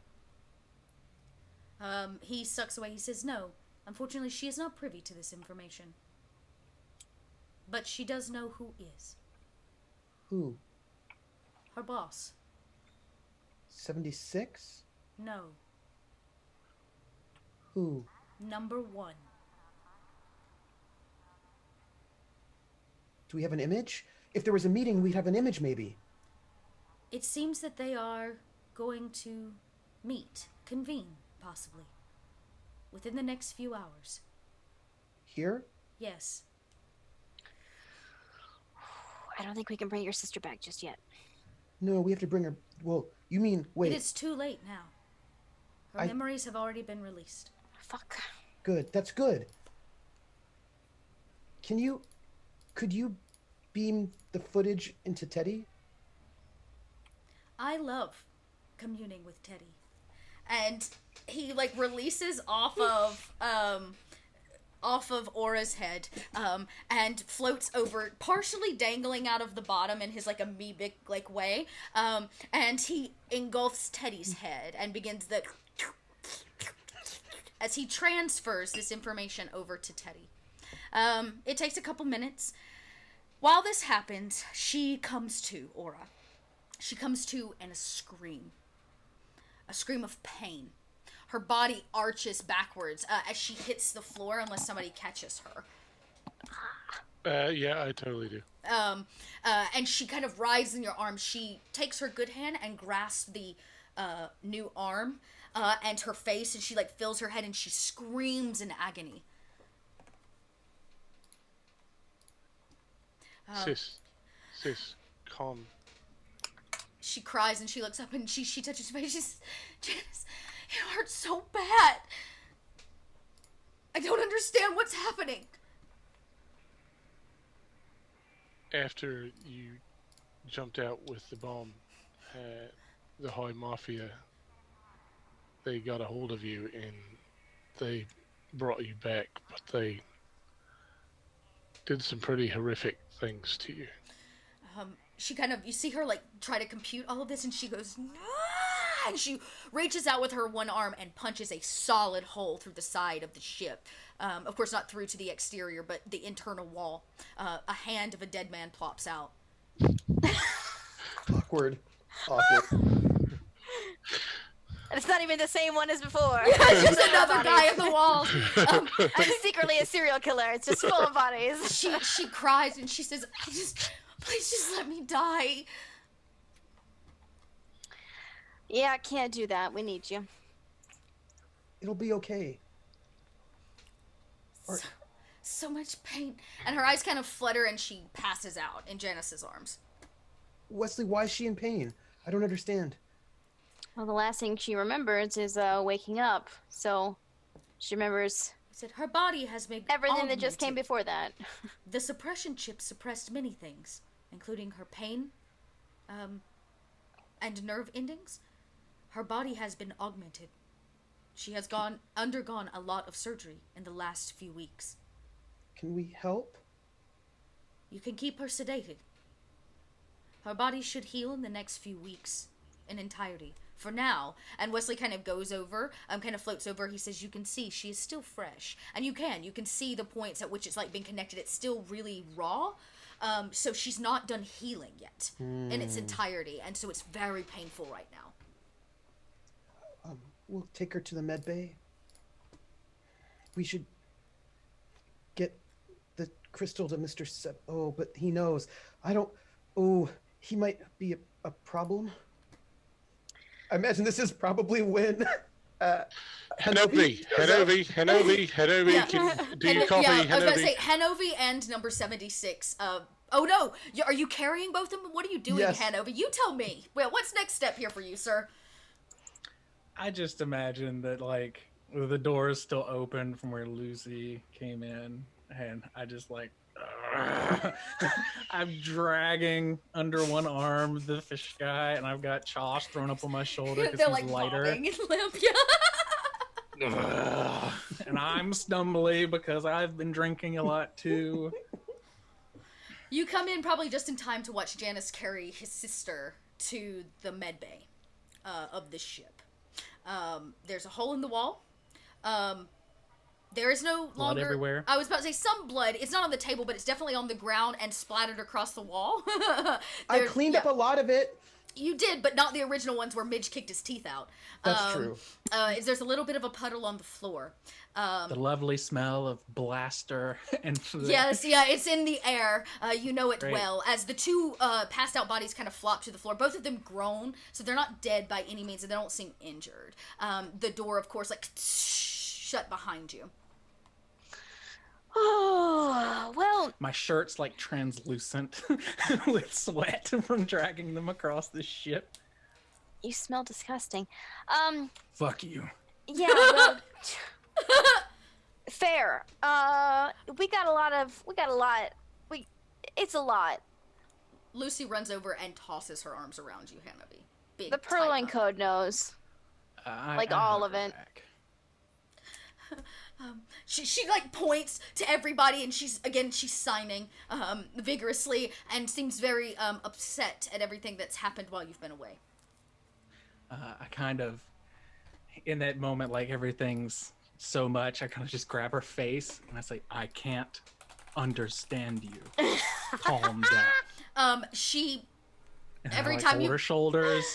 He sucks away. He says, no. Unfortunately, she is not privy to this information. But she does know who is. Who? Her boss. 76? No. Who? Number 1. Do we have an image? If there was a meeting, we'd have an image maybe. It seems that they are going to convene, possibly, within the next few hours. Here? Yes. I don't think we can bring your sister back just yet. No, we have to bring her. Well, you mean, wait. It is too late now. Her memories have already been released. Fuck. Good. That's good. Could you beam the footage into Teddy? I love communing with Teddy. And he, releases off of Aura's head, and floats over, partially dangling out of the bottom in his, amoebic, way, and he engulfs Teddy's head and begins as he transfers this information over to Teddy. It takes a couple minutes. While this happens, she comes to, Aura. She comes to in a scream. A scream of pain. Her body arches backwards as she hits the floor unless somebody catches her. Yeah, I totally do. And she kind of writhes in your arms. She takes her good hand and grasps the new arm and her face, and she fills her head and she screams in agony. Sis, calm. She cries and she looks up and she touches her face. She's, Janice, it hurts so bad. I don't understand what's happening. After you jumped out with the bomb, the High Mafia, they got a hold of you and they brought you back, but they did some pretty horrific things to you. She kind of, you see her try to compute all of this, and she goes, "Ah!" And she reaches out with her one arm and punches a solid hole through the side of the ship. Of course, not through to the exterior, but the internal wall. A hand of a dead man plops out. Awkward. And it's not even the same one as before. It's just another guy on the wall. I'm secretly a serial killer. It's just full of bodies. She cries and she says, please just let me die. Yeah, can't do that. We need you. It'll be okay. So much pain. And her eyes kind of flutter and she passes out in Janice's arms. Wesley, why is she in pain? I don't understand. Well, the last thing she remembers is waking up. So she remembers I said her body has been everything that just came augmented. before that. The suppression chip suppressed many things, including her pain, and nerve endings. Her body has been augmented. She has undergone a lot of surgery in the last few weeks. Can we help? You can keep her sedated. Her body should heal in the next few weeks in entirety. For now, and Wesley kind of goes over, kind of floats over, he says, you can see she is still fresh. And you can see the points at which it's like being connected. It's still really raw. So she's not done healing yet in its entirety. And so it's very painful right now. We'll take her to the med bay. We should get the crystal to Mr. Oh, but he knows. I don't... Oh, he might be a problem. I imagine this is probably when... Henovi, Yeah. do your copy, Yeah, I was about to Henovi. say, Hanovi and number 76. Oh no, are you carrying both of them? What are you doing, Yes. Hanovi? You tell me. Well, what's next step here for you, sir? I just imagine that, like, the door is still open from where Lucy came in, and I just, like, I'm dragging under one arm the fish guy, and I've got Chosh thrown up on my shoulder because They're he's like lighter. bobbing and limp. Yeah. And I'm stumbly because I've been drinking a lot, too. You come in probably just in time to watch Janice carry his sister to the med bay of the ship. There's a hole in the wall. There is no Blood longer... everywhere. I was about to say some blood. It's not on the table, but it's definitely on the ground and splattered across the wall. I cleaned up a lot of it. You did, but not the original ones where Midge kicked his teeth out. That's true. There's a little bit of a puddle on the floor. The lovely smell of blaster and Yes, yeah, it's in the air. You know it Great. well. As the two passed out bodies kind of flop to the floor, both of them groan, so they're not dead by any means, and they don't seem injured. The door, of course, like shut behind you. Oh, well, my shirt's like translucent with sweat from dragging them across the ship. you smell disgusting. Fuck you. Yeah, well, fair. It's a lot. Lucy runs over and tosses her arms around you, Hanabi. Big, The tight Purloin hug. Code knows. Like, all hug of her it. back. She like points to everybody, and she's signing vigorously and seems very upset at everything that's happened while you've been away. I kind of, in that moment, like everything's so much, I kind of just grab her face and I say, I can't understand you. Calm down. She And Every I, like, time hold you- her shoulders.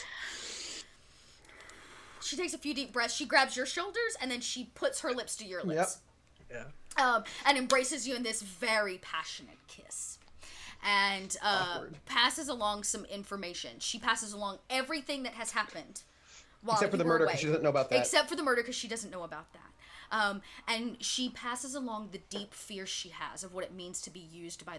She takes a few deep breaths. She grabs your shoulders and then she puts her lips to your lips. Yeah. And embraces you in this very passionate kiss. And Awkward. passes along some information. She passes along everything that has happened while Except for you the were murder, away. because she doesn't know about that. Except for the murder, because she doesn't know about that. And she passes along the deep fear she has of what it means to be used by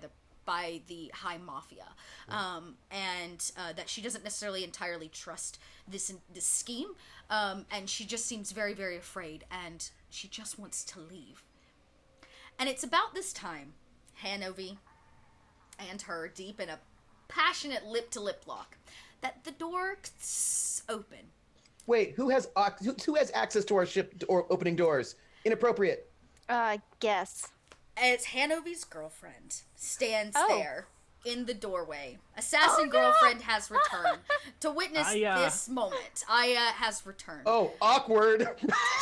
the high mafia, and that she doesn't necessarily entirely trust this scheme, and she just seems very, very afraid, and she just wants to leave. And it's about this time, Hanovi and her, deep in a passionate lip-to-lip lock, that the door open. Wait, who has access to our ship or opening doors? Inappropriate. Guess. As Hanovi's girlfriend stands Oh. there in the doorway. Assassin Oh, no! girlfriend has returned to witness Aya. this moment. Aya has returned. Oh, awkward.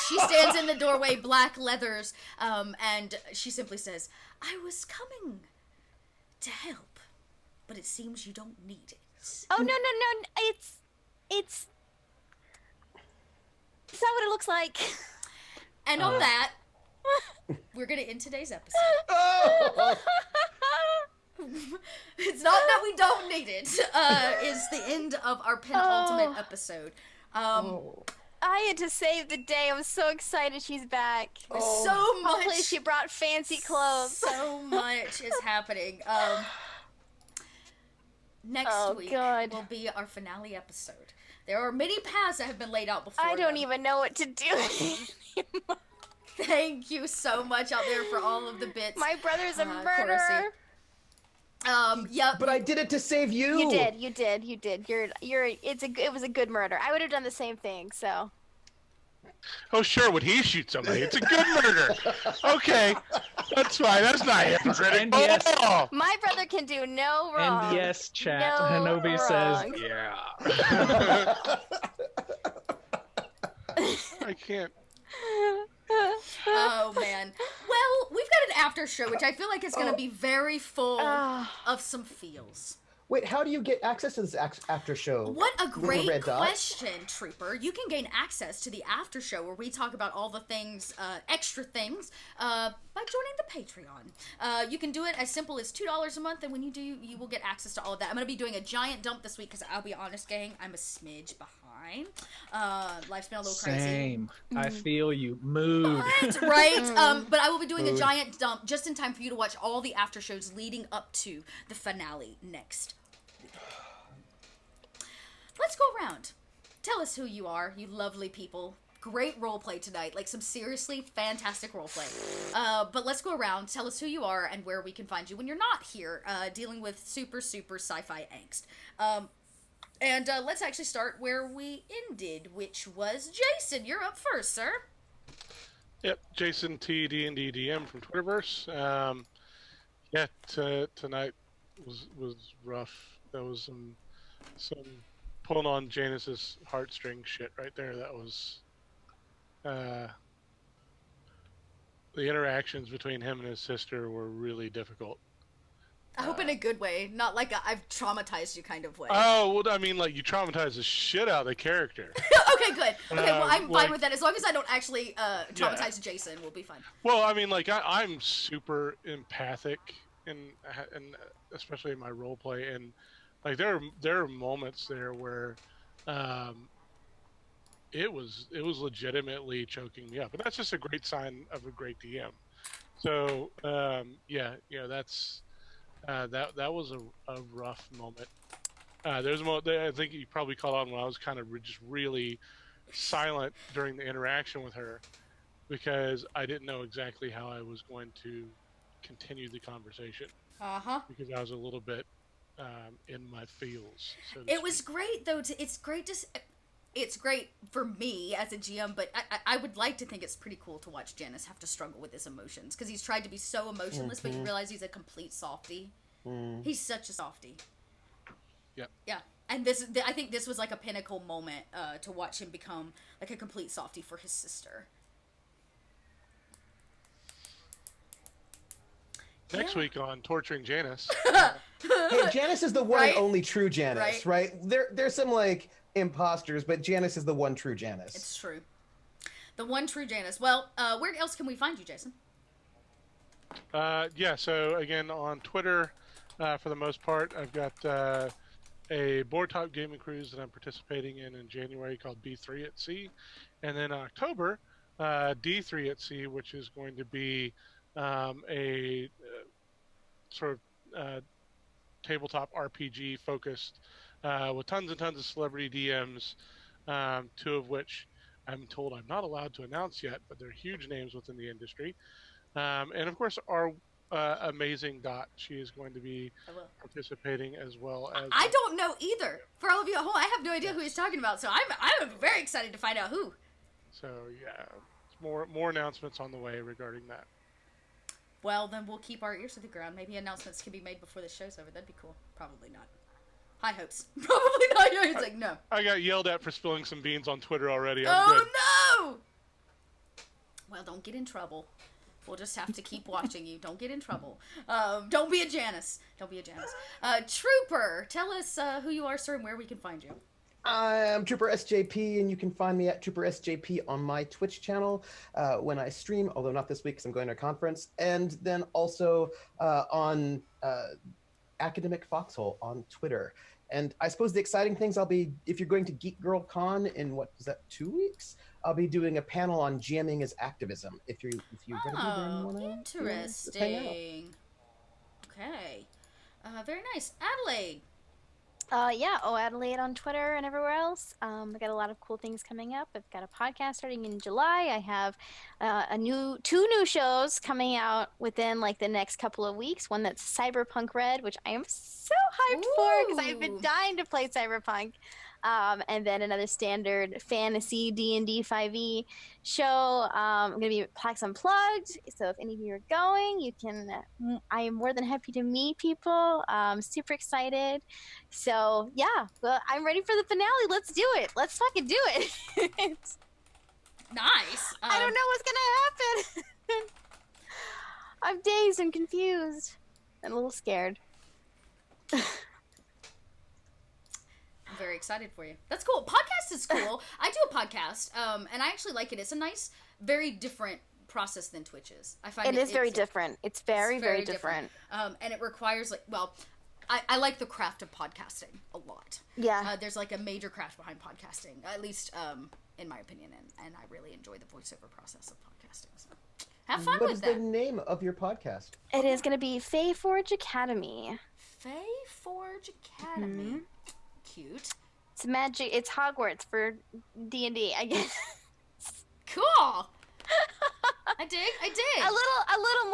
She stands in the doorway, black leathers, and she simply says, I was coming to help, but it seems you don't need it. Oh, no. It's is that what it looks like? And on that, we're going to end today's episode. Oh! It's not that we don't need it, is the end of our penultimate episode. Oh. I had to save the day. I was so excited she's back. So much. Hopefully she brought fancy clothes. So much is happening. next week God. will be our finale episode. There are many paths that have been laid out before. I don't them. even know what to do. Thank you so much out there for all of the bits. My brother's a Chorusy. murderer. Yeah. But I did it to save you. You did. It was a good murder. I would have done the same thing. So. Oh, sure, would he shoot somebody? It's a good murder. Okay, that's fine. That's not hypocritical. And yes. Oh, My brother can do no wrong. And yes, chat. No Hanobi wrong. says, yeah. I can't. Oh man. Well, we've got an after show, which I feel like is going to be very full of some feels. Wait, how do you get access to this after show? What a Little great red dot? question, Trooper. You can gain access to the after show where we talk about all the things, extra things, by joining the Patreon. You can do it as simple as $2 a month, and when you do, you will get access to all of that. I'm going to be doing a giant dump this week because I'll be honest, gang, I'm a smidge behind. Life's been a little crazy. Same. I feel you. Mood. Right? But I will be doing a giant dump just in time for you to watch all the after shows leading up to the finale next week. Let's go around. Tell us who you are, you lovely people. Great roleplay tonight, like some seriously fantastic roleplay. But let's go around, tell us who you are and where we can find you when you're not here dealing with super sci-fi angst. And let's actually start where we ended, which was Jason. You're up first, sir. Yep, Jason T D&D DM from Twitterverse. Tonight was rough. There was some pulling on Janus's heartstring shit right there. That was the interactions between him and his sister were really difficult. I hope in a good way, not like a I've traumatized you kind of way. Oh, well, I mean, like, you traumatize the shit out of the character. Okay, good. Okay, well, I'm like, fine with that. As long as I don't actually traumatize Jason, we'll be fine. Well, I mean, like, I'm super empathic, and especially in my role play, and like there are moments there where it was legitimately choking me up, and that's just a great sign of a great DM. So that's. That was a rough moment. There's a moment I think you probably caught on when I was kind of just really silent during the interaction with her because I didn't know exactly how I was going to continue the conversation. Because I was a little bit in my feels. So it was great though. It's great for me as a GM, but I would like to think it's pretty cool to watch Janus have to struggle with his emotions because he's tried to be so emotionless, but you realize he's a complete softie. He's such a softie. Yep. Yeah, and I think this was like a pinnacle moment to watch him become like a complete softie for his sister. Next week on Torturing Janus. Hey, Janus is the one Right? and only true Janus, right? There's some like imposters, but Janus is the one true Janus. It's true. The one true Janus. Well, where else can we find you, Jason? So again, on Twitter, for the most part, I've got a board top gaming cruise that I'm participating in January called B3 at Sea. And then October, D3 at Sea, which is going to be a sort of tabletop RPG focused with tons and tons of celebrity DMs, two of which I'm told I'm not allowed to announce yet, but they're huge names within the industry. And of course, our amazing Dot, she is going to be participating as well as. I don't know either. For all of you at home, I have no idea who he's talking about, so I'm very excited to find out who. So yeah, more announcements on the way regarding that. Well, then we'll keep our ears to the ground. Maybe announcements can be made before the show's over. That'd be cool. Probably not. High hopes. Probably not. He's like, no. I got yelled at for spilling some beans on Twitter already. No! Well, don't get in trouble. We'll just have to keep watching you. Don't get in trouble. Don't be a Janus. Don't be a Janus. Trooper, tell us who you are, sir, and where we can find you. I'm Trooper SJP, and you can find me at Trooper SJP on my Twitch channel when I stream, although not this week because I'm going to a conference, and then also on Academic Foxhole on Twitter. And I suppose the exciting things if you're going to Geek Girl Con in 2 weeks, I'll be doing a panel on jamming as activism. If you're going to be there and want to interesting. Okay. Very nice. Adelaide. Yeah, Adelaide on Twitter and everywhere else. I got a lot of cool things coming up. I've got a podcast starting in July. I have two new shows coming out within like the next couple of weeks. One that's Cyberpunk Red, which I am so hyped for because I've been Ooh. dying to play Cyberpunk. And then another standard fantasy D&D 5e show. I'm going to be at PAX Unplugged. So if any of you are going, you can. I am more than happy to meet people. Super excited. So yeah, well, I'm ready for the finale. Let's do it. Let's fucking do it. Nice. I don't know what's gonna happen. I'm dazed and confused and a little scared. I'm very excited for you. That's cool. Podcast is cool. I do a podcast, and I actually like it. It's a nice, very different process than Twitch's. I find It is very different. It's very, very different. And it requires I like the craft of podcasting a lot. Yeah. There's like a major craft behind podcasting, at least in my opinion, and I really enjoy the voiceover process of podcasting. So have fun What with is that. the name of your podcast? It is going to be Fae Forge Academy. Fae Forge Academy. Cute. It's magic. It's Hogwarts for D&D, I guess. Cool. I dig. A little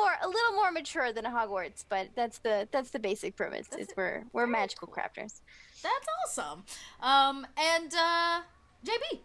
more mature than Hogwarts, but that's the basic premise. We're magical crafters. That's awesome. And JB.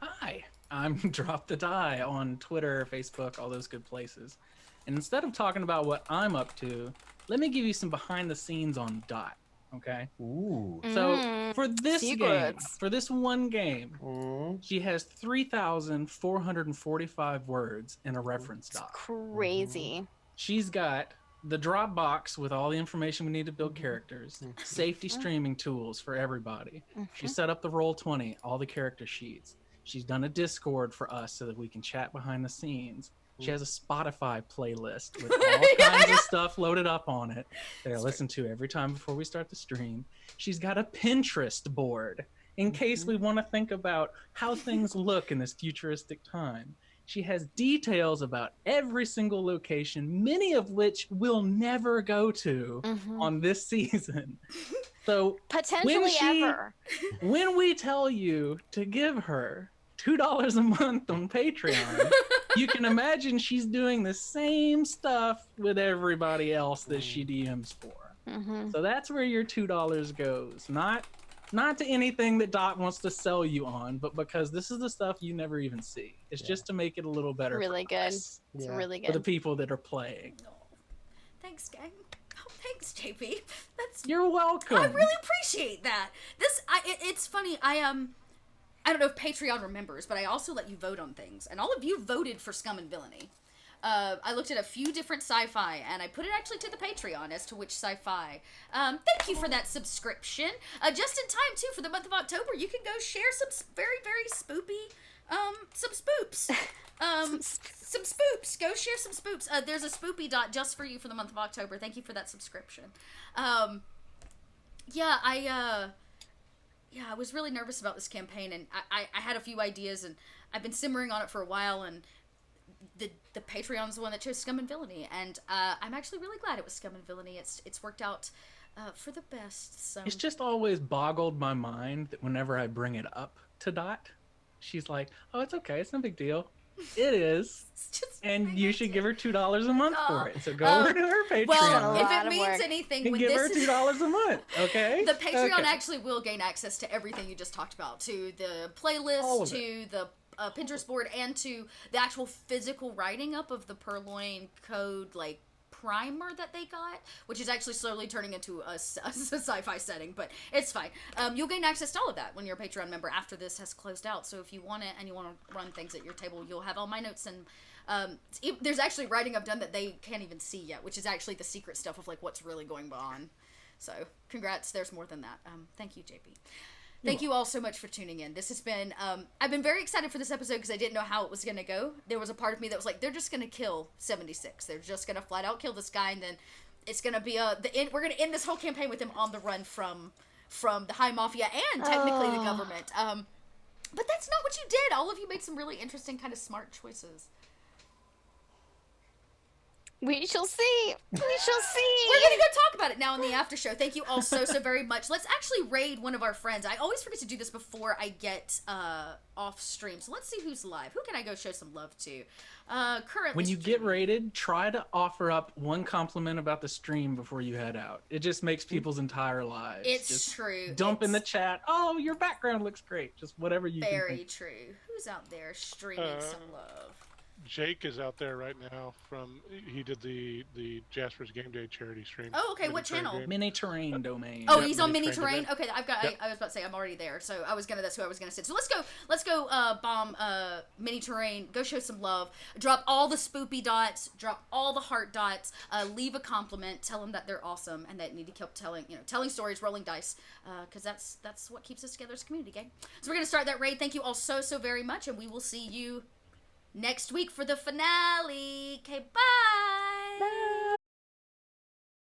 Hi, I'm Drop the Die on Twitter, Facebook, all those good places. And instead of talking about what I'm up to, let me give you some behind the scenes on Dot. Okay. Ooh. So for this secrets. game, for this one game, Mm. she has 3,445 words in a reference doc. Crazy. She's got the Dropbox with all the information we need to build characters, safety streaming tools for everybody. She set up the Roll20, all the character sheets. She's done a Discord for us so that we can chat behind the scenes. She has a Spotify playlist with all kinds of stuff loaded up on it that I listen to every time before we start the stream. She's got a Pinterest board in case we want to think about how things look in this futuristic time. She has details about every single location, many of which we'll never go to on this season. So Potentially ever. when we tell you to give her $2 a month on Patreon, you can imagine she's doing the same stuff with everybody else that she DMs for. So that's where your $2 goes. Not to anything that Dot wants to sell you on, but because this is the stuff you never even see. It's just to make it a little better. Really for good. us, It's Yeah. really for the good. people that are playing. Oh, thanks, gang. Oh, thanks, JP. That's You're welcome. I really appreciate that. It's funny. I don't know if Patreon remembers, but I also let you vote on things, and all of you voted for Scum and Villainy. I looked at a few different sci-fi, and I put it actually to the Patreon as to which sci-fi. Thank you for that subscription. Just in time, too, for the month of October, you can go share some very, very spoopy, some spoops. Some spoops. Go share some spoops. There's a spoopy dot just for you for the month of October. Thank you for that subscription. I was really nervous about this campaign, and I had a few ideas, and I've been simmering on it for a while, and the Patreon's the one that chose Scum and Villainy, and I'm actually really glad it was Scum and Villainy. It's worked out for the best. So It's just always boggled my mind that whenever I bring it up to Dot, she's like, "Oh, it's okay. It's no big deal." It is. it's just And you should give her $2 a month for it. So go Oh, over to her Patreon well, A if lot it of means work. anything, and when give her this is $2 a month. Okay. the Patreon Okay. actually will gain access to everything you just talked about, to the All playlist, of to the Pinterest board, and to the actual physical writing up of the Purloin code, like, primer that they got, which is actually slowly turning into a sci-fi setting, but it's fine. You'll gain access to all of that when you're a Patreon member after this has closed out. So if you want it and you want to run things at your table, you'll have all my notes, and there's actually writing I've done that they can't even see yet, which is actually the secret stuff of like what's really going on. So congrats, there's more than that. Thank you, JP. Thank you all so much for tuning in. This has been, I've been very excited for this episode because I didn't know how it was going to go. There was a part of me that was like, they're just going to kill 76. They're just going to flat out kill this guy, and then it's going to be we're going to end this whole campaign with him on the run from the High Mafia and technically the government. But that's not what you did. All of you made some really interesting, kind of smart choices. We shall see. We shall see. We're gonna go talk about it now in the after show. Thank you all so very much. Let's actually raid one of our friends. I always forget to do this before I get off stream. So let's see who's live. Who can I go show some love to? Currently, When you get rated, try to offer up one compliment about the stream before you head out. It just makes people's entire lives. It's just true. Dump in the chat. Oh, your background looks great. Just whatever you can Very think. true. Who's out there streaming some love? Jake is out there right now. He did the Jasper's Game Day charity stream. Oh, okay. What channel? Mini terrain domain. Oh, Yep, he's on Mini Mini Terrain. Terrain. Okay, I was about to say I'm already there, so that's who I was gonna say. So let's go bomb Mini Terrain. Go show some love. Drop all the spoopy dots. Drop all the heart dots. Leave a compliment. Tell them that they're awesome and that need to keep telling stories, rolling dice, because that's what keeps us together as a community, gang. So we're gonna start that raid. Thank you all so very much, and we will see you next week for the finale. Okay, bye.